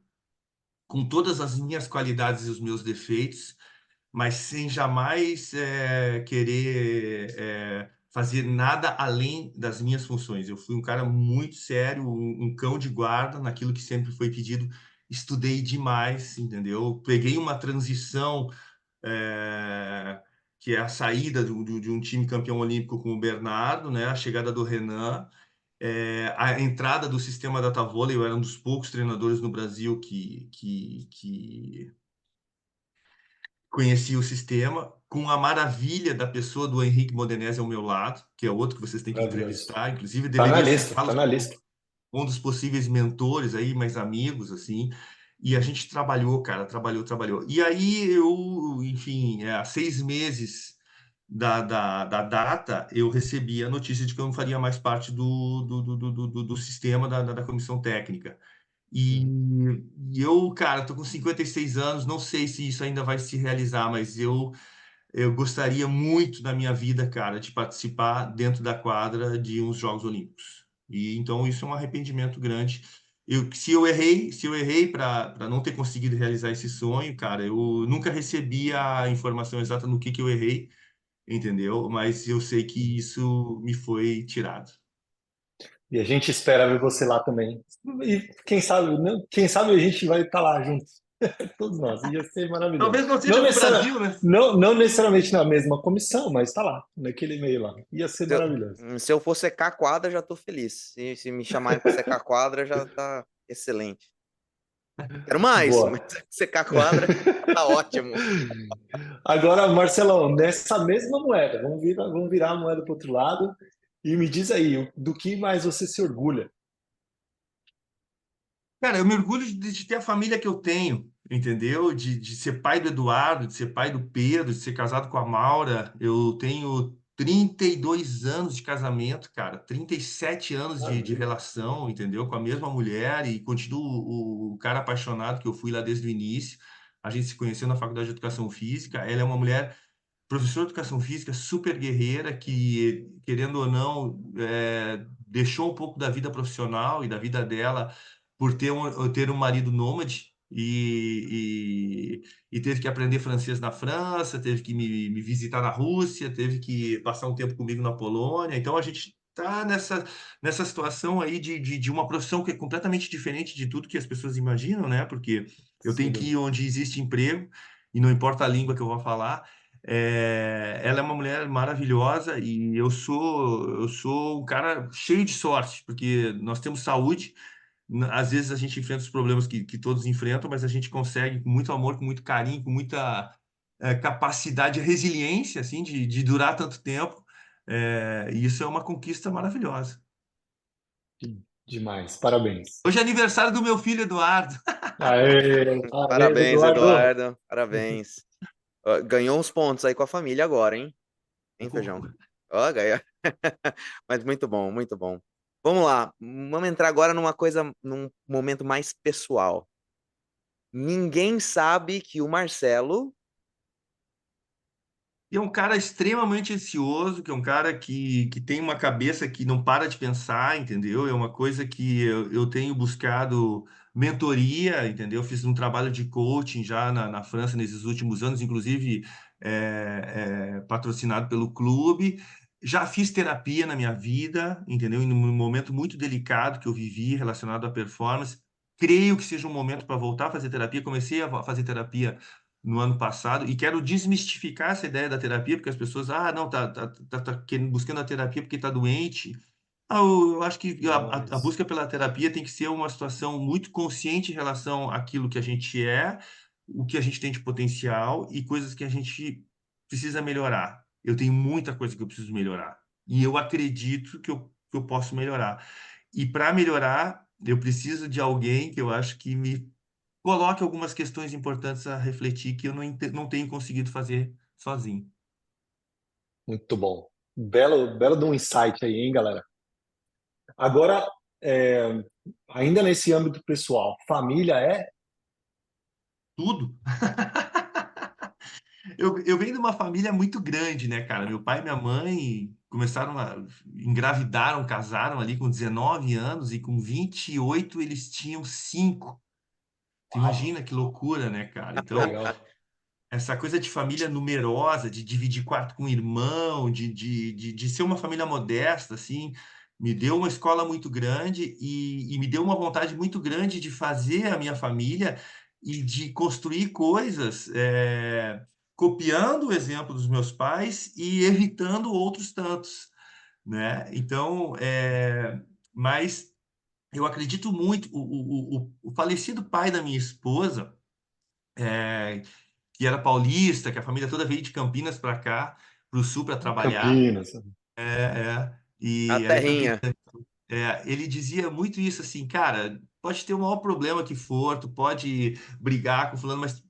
com todas as minhas qualidades e os meus defeitos, mas sem jamais querer fazer nada além das minhas funções. Eu fui um cara muito sério, um cão de guarda naquilo que sempre foi pedido. Estudei demais, entendeu? Peguei uma transição é, que é a saída de um time campeão olímpico com o Bernardo, né? A chegada do Renan, a entrada do sistema Datavôlei. Eu era um dos poucos treinadores no Brasil que conheci o sistema, com a maravilha da pessoa do Henrique Modenese ao meu lado, que é outro que vocês têm que Maravilhoso. entrevistar. Inclusive, Tá na deveria lista, citá-los tá na como lista. um dos possíveis mentores aí, mais amigos, assim. E a gente trabalhou, cara, trabalhou. E aí eu, enfim, há 6 meses da data, eu recebi a notícia de que eu não faria mais parte do sistema da comissão técnica. E, Uhum. e eu, cara, tô com 56 anos, não sei se isso ainda vai se realizar, mas eu gostaria muito na minha vida, cara, de participar dentro da quadra de uns Jogos Olímpicos. E então isso é um arrependimento grande. Se eu errei para não ter conseguido realizar esse sonho, cara, eu nunca recebi a informação exata no que eu errei, entendeu? Mas eu sei que isso me foi tirado. E a gente espera ver você lá também. E quem sabe, quem sabe a gente vai estar lá juntos. Todos nós. Ia ser maravilhoso. Talvez não seja Não, com o Brasil, né? não necessariamente na mesma comissão, mas está lá, naquele meio lá. Ia ser Se eu, maravilhoso. se eu for secar a quadra, já tô feliz. Se me chamarem para secar a quadra, já tá excelente. Quero mais, mas Boa. secar a quadra tá ótimo. Agora, Marcelão, nessa mesma moeda, vamos virar a moeda para o outro lado e me diz aí, do que mais você se orgulha? Cara, eu me orgulho de ter a família que eu tenho, entendeu? De ser pai do Eduardo, de ser pai do Pedro, de ser casado com a Maura. Eu tenho 32 anos de casamento, cara, 37 anos de Maravilha. relação, entendeu? Com a mesma mulher e continuo o cara apaixonado que eu fui lá desde o início. A gente se conheceu na Faculdade de Educação Física. Ela é uma mulher professora de educação física super guerreira que, querendo ou não, deixou um pouco da vida profissional e da vida dela por ter um marido nômade e teve que aprender francês na França, teve que me visitar na Rússia, teve que passar um tempo comigo na Polônia. Então a gente está nessa situação aí de uma profissão que é completamente diferente de tudo que as pessoas imaginam, né? Porque eu Sem tenho que ir dúvida. onde existe emprego e não importa a língua que eu vou falar. Ela é uma mulher maravilhosa e eu sou um cara cheio de sorte, porque nós temos saúde. Às vezes a gente enfrenta os problemas que todos enfrentam, mas a gente consegue com muito amor, com muito carinho, com muita capacidade, resiliência, assim, de durar tanto tempo. E isso é uma conquista maravilhosa. Demais, parabéns. Hoje é aniversário do meu filho Eduardo. Aê, parabéns, Parabéns, Eduardo. Eduardo. Parabéns. Ó, ganhou uns pontos aí com a família agora, hein? Hein, Feijão? Ó, ganhou. Mas muito bom, muito bom. Vamos lá. Vamos entrar agora num momento mais pessoal. Ninguém sabe que o Marcelo E é um cara extremamente ansioso, que é um cara que tem uma cabeça que não para de pensar, entendeu? É uma coisa que eu tenho buscado mentoria, entendeu? Fiz um trabalho de coaching já na França nesses últimos anos, inclusive patrocinado pelo clube. Já fiz terapia na minha vida, entendeu? Em um momento muito delicado que eu vivi relacionado à performance. Creio que seja um momento para voltar a fazer terapia. Comecei a fazer terapia no ano passado e quero desmistificar essa ideia da terapia, porque as pessoas, não, buscando a terapia porque está doente. Eu acho que a Nossa. busca pela terapia tem que ser uma situação muito consciente em relação àquilo que a gente é, o que a gente tem de potencial e coisas que a gente precisa melhorar. Eu tenho muita coisa que eu preciso melhorar e eu acredito que eu posso melhorar. E para melhorar, eu preciso de alguém que eu acho que me coloque algumas questões importantes a refletir que eu não tenho conseguido fazer sozinho. Muito bom. Belo, belo de um insight aí, hein, galera? Agora, é, ainda nesse âmbito pessoal, família é? Tudo. Eu venho de uma família muito grande, né, cara? Meu pai e minha mãe engravidaram, casaram ali com 19 anos e com 28 eles tinham 5. Tu Uau, imagina que loucura, né, cara? Então, legal. essa coisa de família numerosa, de dividir quarto com irmão, de ser uma família modesta, assim, me deu uma escola muito grande e me deu uma vontade muito grande de fazer a minha família e de construir coisas, copiando o exemplo dos meus pais e evitando outros tantos, né? Então, mas eu acredito muito, o falecido pai da minha esposa, é, que era paulista, que a família toda veio de Campinas para cá, para o sul, para trabalhar. Campinas. A E era em Campinas. terrinha. Ele dizia muito isso assim, cara, pode ter o maior problema que for, tu pode brigar com fulano, mas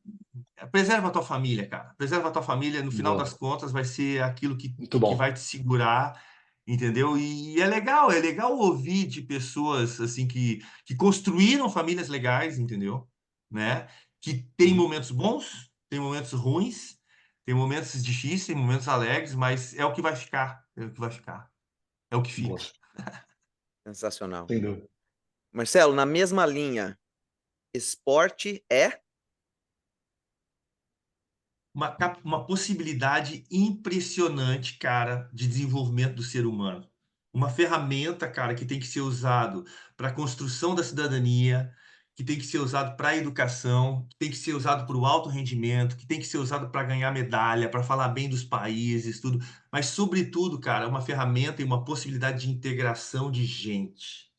preserva a tua família, cara. Preserva a tua família, no final das Boa. contas, vai ser aquilo Muito que bom. vai te segurar, entendeu? E é legal ouvir de pessoas assim que construíram famílias legais, entendeu? Né? Que tem Uhum. momentos bons, tem momentos ruins, tem momentos difíceis, tem momentos alegres, mas é o que vai ficar, é o que vai ficar, é o que Boa. fica. Sensacional. Sem dúvida. Marcelo, na mesma linha, esporte é? Uma possibilidade impressionante, cara, de desenvolvimento do ser humano. Uma ferramenta, cara, que tem que ser usado para a construção da cidadania, que tem que ser usado para a educação, que tem que ser usado para o alto rendimento, que tem que ser usado para ganhar medalha, para falar bem dos países, tudo. Mas, sobretudo, cara, uma ferramenta e uma possibilidade de integração de gente,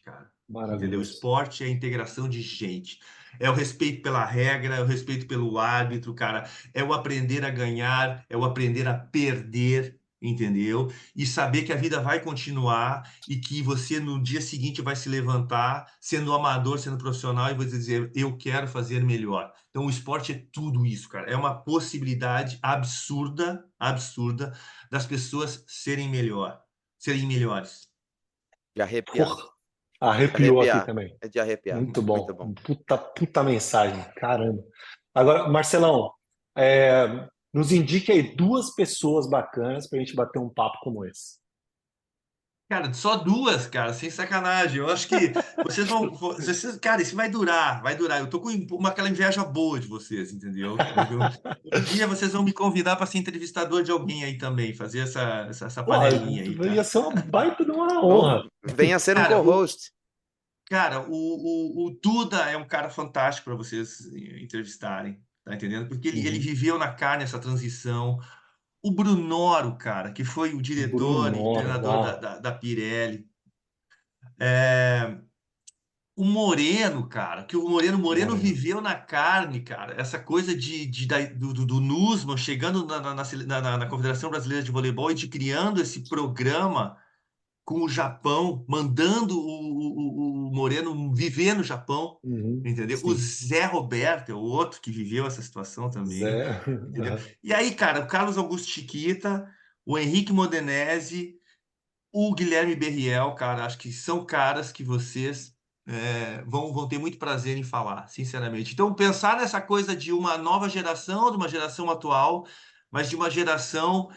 cara. Entendeu? O Maravilhoso. esporte é a integração de gente. É o respeito pela regra, é o respeito pelo árbitro, cara. É o aprender a ganhar, é o aprender a perder, entendeu? E saber que a vida vai continuar e que você no dia seguinte vai se levantar, sendo amador, sendo profissional, e vai dizer, eu quero fazer melhor. Então o esporte é tudo isso, cara. É uma possibilidade absurda, absurda, das pessoas serem melhor, serem melhores. De arrepiar. Porra, De arrepiou aqui arrepiar. também. É de arrepiar. Muito Muito bom. bom. Puta mensagem. Caramba. Agora, Marcelão, nos indique aí duas pessoas bacanas para a gente bater um papo como esse. Cara, só duas, cara, sem sacanagem. Eu acho que cara, isso vai durar. Eu tô com aquela inveja boa de vocês, entendeu? Um dia vocês vão me convidar para ser entrevistador de alguém aí também, fazer essa Pô, panelinha aí, ia tá? ser uma baita de uma honra. Bom, venha ser um Cara, co-host. o Duda é um cara fantástico para vocês entrevistarem, tá entendendo? Porque ele Uhum. viveu na carne essa transição. O Brunoro, cara, que foi o Bruno diretor e Noro, treinador uau. da Pirelli. É, o Moreno, cara, que o Moreno Moreno. viveu na carne, cara. Essa coisa do Nussmann chegando na Confederação Brasileira de Voleibol e de criando esse programa com o Japão, mandando o Moreno viver no Japão, Uhum. entendeu? O Sim. Zé Roberto é o outro que viveu essa situação também, Zé. entendeu? E aí, cara, o Carlos Augusto Chiquita, o Henrique Modenese, o Guilherme Berriel, cara, acho que são caras que vocês vão ter muito prazer em falar, sinceramente. Então, pensar nessa coisa de uma nova geração, de uma geração atual, mas de uma geração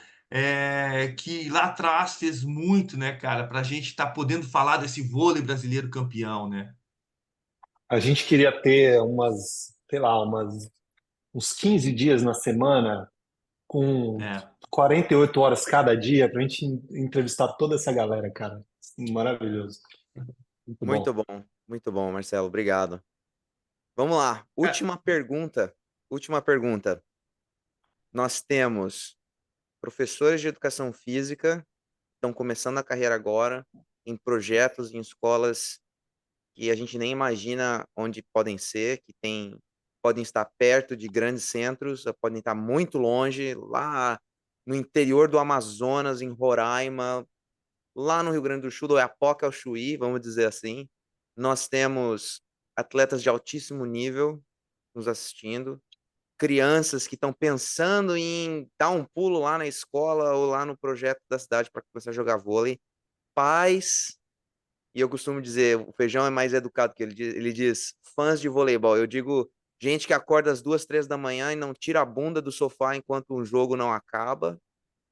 que lá atrás fez muito, né, cara, para a gente estar podendo falar desse vôlei brasileiro campeão, né? A gente queria ter sei lá, uns 15 dias na semana com É. 48 horas cada dia para a gente entrevistar toda essa galera, cara. Maravilhoso. Muito bom. Muito bom, Marcelo, obrigado. Vamos lá, Cara, última pergunta. Última pergunta. Nós temos professores de educação física que estão começando a carreira agora em projetos em escolas que a gente nem imagina onde podem ser, podem estar perto de grandes centros, podem estar muito longe, lá no interior do Amazonas, em Roraima, lá no Rio Grande do Sul, do Oiapoque ao Chuí, vamos dizer assim. Nós temos atletas de altíssimo nível nos assistindo, crianças que estão pensando em dar um pulo lá na escola ou lá no projeto da cidade para começar a jogar vôlei, pais, e eu costumo dizer, o Feijão é mais educado que ele diz fãs de voleibol. Eu digo gente que acorda às 2, 3 da manhã e não tira a bunda do sofá enquanto um jogo não acaba.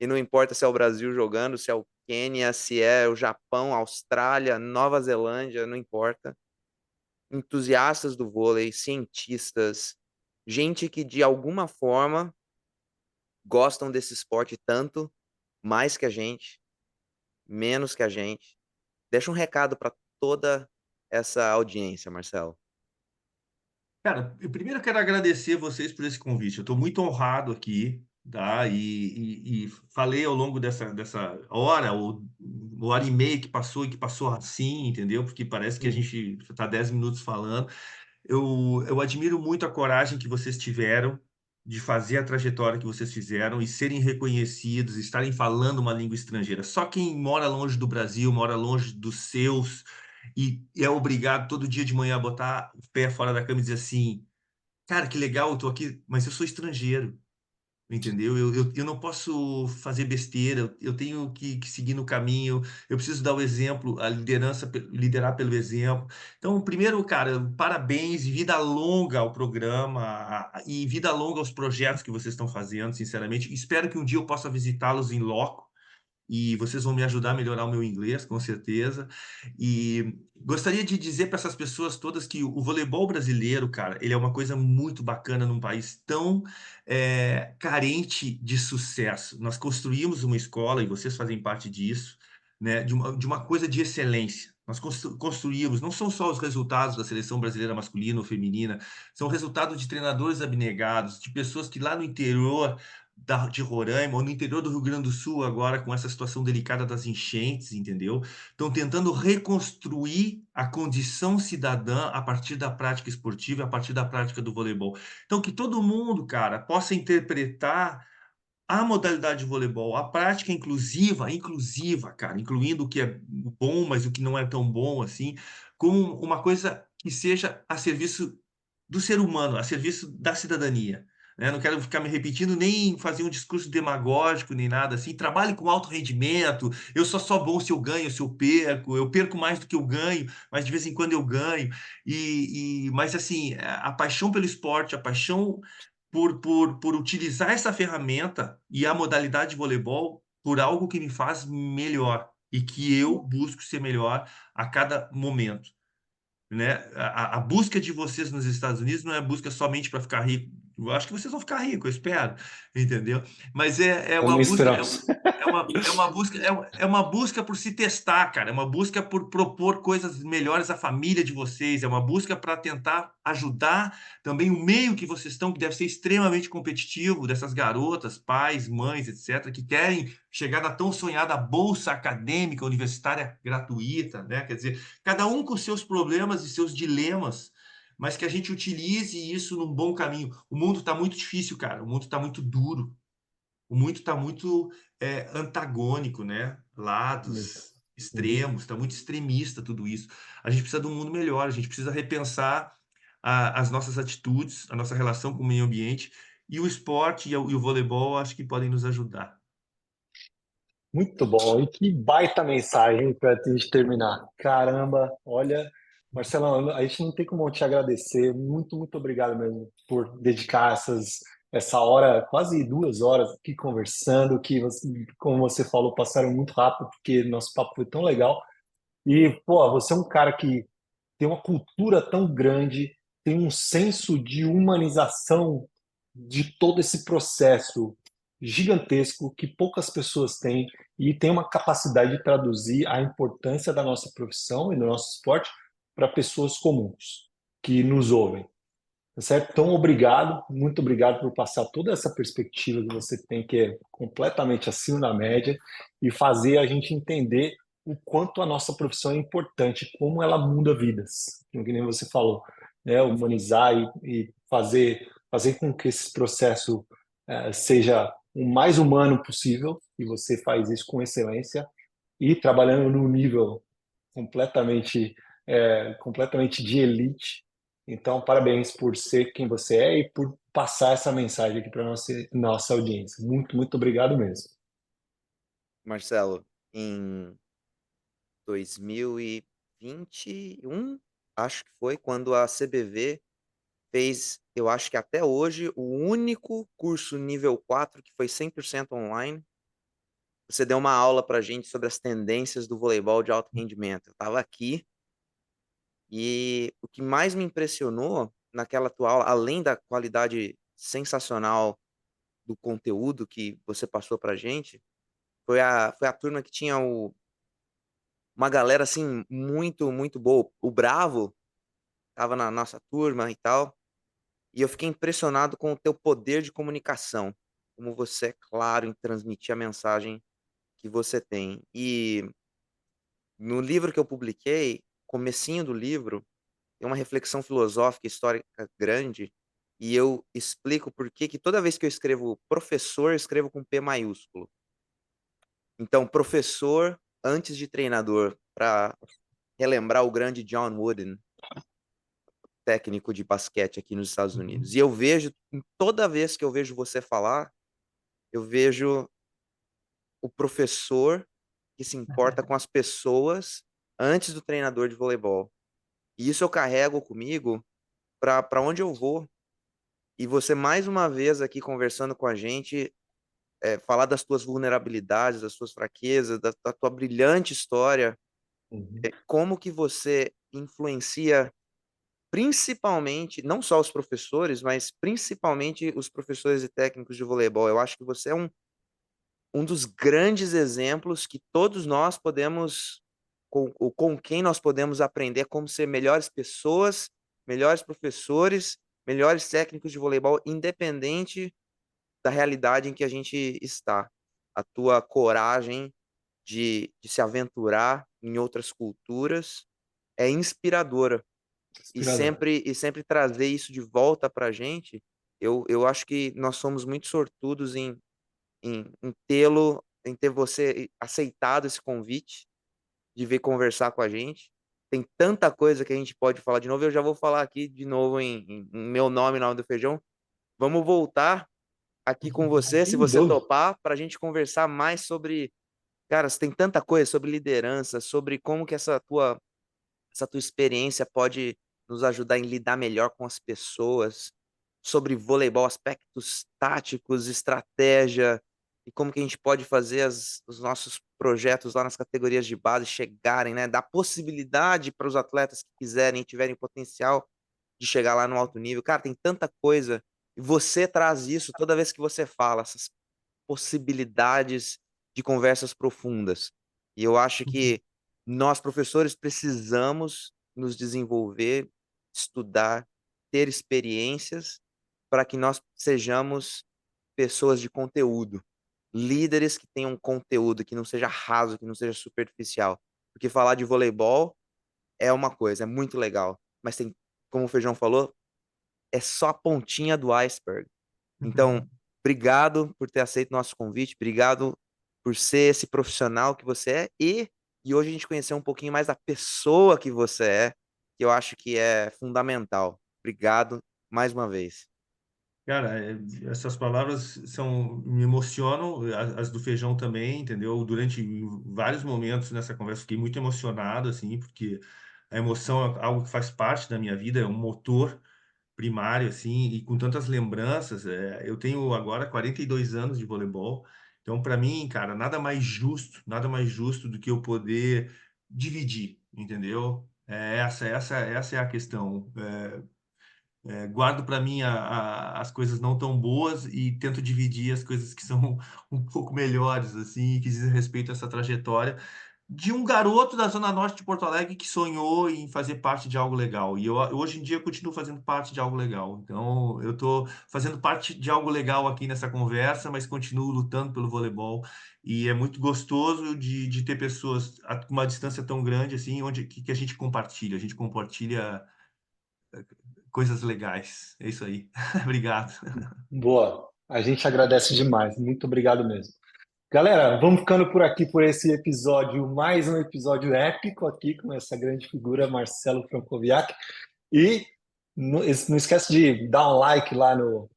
E não importa se é o Brasil jogando, se é o Quênia, se é o Japão, Austrália, Nova Zelândia, não importa. Entusiastas do vôlei, cientistas, gente que de alguma forma gostam desse esporte tanto, mais que a gente, menos que a gente. Deixa um recado para toda essa audiência, Marcelo. cara, eu primeiro quero agradecer vocês por esse convite. Eu estou muito honrado aqui, tá? E falei ao longo dessa hora, ou hora e meia que passou e que passou assim, entendeu? Porque parece que a gente está 10 minutos falando. Eu admiro muito a coragem que vocês tiveram de fazer a trajetória que vocês fizeram e serem reconhecidos, estarem falando uma língua estrangeira. Só quem mora longe do Brasil, mora longe dos seus e é obrigado todo dia de manhã a botar o pé fora da cama e dizer assim, cara, que legal, eu tô aqui, mas eu sou estrangeiro. Entendeu? Eu não posso fazer besteira, eu tenho que seguir no caminho, eu preciso dar o exemplo, a liderança, liderar pelo exemplo. Então, primeiro, cara, parabéns e vida longa ao programa e vida longa aos projetos que vocês estão fazendo, sinceramente. Espero que um dia eu possa visitá-los em loco e vocês vão me ajudar a melhorar o meu inglês, com certeza. E gostaria de dizer para essas pessoas todas que o voleibol brasileiro, cara, ele é uma coisa muito bacana num país tão carente de sucesso. Nós construímos uma escola, e vocês fazem parte disso, né, de uma coisa de excelência. Nós construímos, não são só os resultados da seleção brasileira masculina ou feminina, são resultados de treinadores abnegados, de pessoas que lá no interior de Roraima, ou no interior do Rio Grande do Sul, agora com essa situação delicada das enchentes, entendeu? Estão tentando reconstruir a condição cidadã a partir da prática esportiva, a partir da prática do voleibol. Então, que todo mundo, cara, possa interpretar a modalidade de voleibol, a prática inclusiva, cara, incluindo o que é bom, mas o que não é tão bom assim, como uma coisa que seja a serviço do ser humano, a serviço da cidadania. Né? Não quero ficar me repetindo, nem fazer um discurso demagógico, nem nada assim. Trabalhe com alto rendimento. Eu só bom se eu ganho, se eu perco. Eu perco mais do que eu ganho, mas de vez em quando eu ganho. Mas assim, a paixão pelo esporte, a paixão por utilizar essa ferramenta e a modalidade de voleibol por algo que me faz melhor e que eu busco ser melhor a cada momento, né? A busca de vocês nos Estados Unidos não é busca somente para ficar rico. Eu acho que vocês vão ficar ricos, eu espero, entendeu? Mas é uma Também busca, esperamos. é uma busca por se testar, cara. É uma busca por propor coisas melhores à família de vocês. É uma busca para tentar ajudar também o meio que vocês estão, que deve ser extremamente competitivo, dessas garotas, pais, mães, etc., que querem chegar na tão sonhada bolsa acadêmica universitária gratuita, né? Quer dizer, cada um com seus problemas e seus dilemas, mas que a gente utilize isso num bom caminho. O mundo está muito difícil, cara. O mundo está muito duro. O mundo está muito antagônico, né? Muito. Lados Uhum. extremos, está muito extremista tudo isso. A gente precisa de um mundo melhor, a gente precisa repensar as nossas atitudes, a nossa relação com o meio ambiente, e o esporte e o voleibol acho que podem nos ajudar. Muito bom. E que baita mensagem para a gente terminar. Caramba, olha, Marcelão, a gente não tem como te agradecer. Muito, muito obrigado mesmo por dedicar essa hora, quase 2 horas aqui conversando, que como você falou, passaram muito rápido, porque nosso papo foi tão legal. E, pô, você é um cara que tem uma cultura tão grande, tem um senso de humanização de todo esse processo gigantesco que poucas pessoas têm e tem uma capacidade de traduzir a importância da nossa profissão e do nosso esporte para pessoas comuns que nos ouvem. Tá certo? Então, obrigado, muito obrigado por passar toda essa perspectiva que você tem, que é completamente acima da média, e fazer a gente entender o quanto a nossa profissão é importante, como ela muda vidas, que nem você falou, né? Humanizar e fazer com que esse processo seja o mais humano possível, e você faz isso com excelência, e trabalhando num nível completamente, completamente de elite. Então, parabéns por ser quem você é e por passar essa mensagem aqui para nossa audiência. Muito, muito obrigado mesmo. Marcelo, em 2021, acho que foi, quando a CBV fez, eu acho que até hoje, o único curso nível 4 que foi 100% online. Você deu uma aula pra gente sobre as tendências do voleibol de alto rendimento. Eu estava aqui e o que mais me impressionou naquela tua aula, além da qualidade sensacional do conteúdo que você passou pra gente, foi a turma que tinha uma galera assim muito, muito boa. O Bravo estava na nossa turma e tal, e eu fiquei impressionado com o teu poder de comunicação, como você é claro em transmitir a mensagem que você tem. E no livro que eu publiquei, comecinho do livro, tem uma reflexão filosófica histórica grande, e eu explico por que toda vez que eu escrevo professor, eu escrevo com P maiúsculo. Então, professor antes de treinador, para relembrar o grande John Wooden, técnico de basquete aqui nos Estados Uhum. Unidos. E eu vejo, toda vez que eu vejo você falar, eu vejo o professor que se importa com as pessoas antes do treinador de voleibol. E isso eu carrego comigo para onde eu vou. E você, mais uma vez, aqui conversando com a gente, falar das tuas vulnerabilidades, das tuas fraquezas, da tua brilhante história, Uhum. como que você influencia principalmente, não só os professores, mas principalmente os professores e técnicos de voleibol. Eu acho que você é um dos grandes exemplos que todos nós podemos, com quem nós podemos aprender como ser melhores pessoas, melhores professores, melhores técnicos de voleibol, independente da realidade em que a gente está. A tua coragem de se aventurar em outras culturas é inspiradora. Inspirador. E sempre trazer isso de volta para a gente, eu acho que nós somos muito sortudos em ter você aceitado esse convite de vir conversar com a gente. Tem tanta coisa que a gente pode falar de novo. Eu já vou falar aqui de novo em meu nome, nome do feijão. Vamos voltar aqui com você, se Sem você dúvida. topar, para a gente conversar mais sobre. Cara, você tem tanta coisa sobre liderança, sobre como que essa tua experiência pode nos ajudar em lidar melhor com as pessoas, sobre voleibol, aspectos táticos, estratégia, e como que a gente pode fazer os nossos projetos lá nas categorias de base chegarem, né? Dar possibilidade para os atletas que quiserem e tiverem potencial de chegar lá no alto nível. Cara, tem tanta coisa. E você traz isso toda vez que você fala, essas possibilidades de conversas profundas. E eu acho Uhum. que nós, professores, precisamos nos desenvolver, estudar, ter experiências para que nós sejamos pessoas de conteúdo, líderes que tenham conteúdo, que não seja raso, que não seja superficial. Porque falar de voleibol é uma coisa, é muito legal, mas tem, como o Feijão falou, é só a pontinha do iceberg. Então, Uhum. obrigado por ter aceito nosso convite, obrigado por ser esse profissional que você é e hoje a gente conhecer um pouquinho mais da pessoa que você é, que eu acho que é fundamental. Obrigado mais uma vez. Cara, essas palavras me emocionam, as do Feijão também, entendeu? Durante vários momentos nessa conversa fiquei muito emocionado, assim, porque a emoção é algo que faz parte da minha vida, é um motor. primário, assim, e com tantas lembranças. Eu tenho agora 42 anos de voleibol, então, para mim, cara, nada mais justo do que eu poder dividir, entendeu? Essa é a questão. Guardo para mim as coisas não tão boas e tento dividir as coisas que são um pouco melhores, assim, que dizem respeito a essa trajetória de um garoto da Zona Norte de Porto Alegre que sonhou em fazer parte de algo legal. E eu hoje em dia eu continuo fazendo parte de algo legal. Então, eu estou fazendo parte de algo legal aqui nessa conversa, mas continuo lutando pelo voleibol. E é muito gostoso de ter pessoas com uma distância tão grande assim, onde que a gente compartilha coisas legais. É isso aí. Obrigado. Boa. A gente agradece demais. Muito obrigado mesmo. Galera, vamos ficando por aqui por esse episódio, mais um episódio épico aqui com essa grande figura, Marcelo Francoviac. E não esquece de dar um like lá no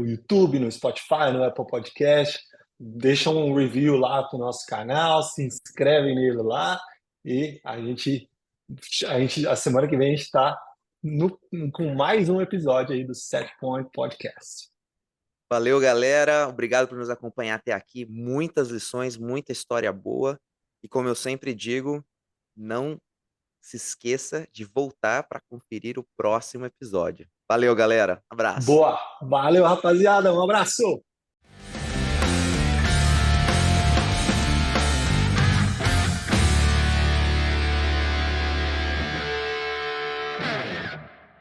YouTube, no Spotify, no Apple Podcast. Deixa um review lá para o nosso canal, se inscreve nele lá. E a semana que vem a gente está com mais um episódio aí do Set Point Podcast. Valeu, galera. Obrigado por nos acompanhar até aqui. Muitas lições, muita história boa. E como eu sempre digo, não se esqueça de voltar para conferir o próximo episódio. Valeu, galera. Abraço. Boa! Valeu, rapaziada. Um abraço!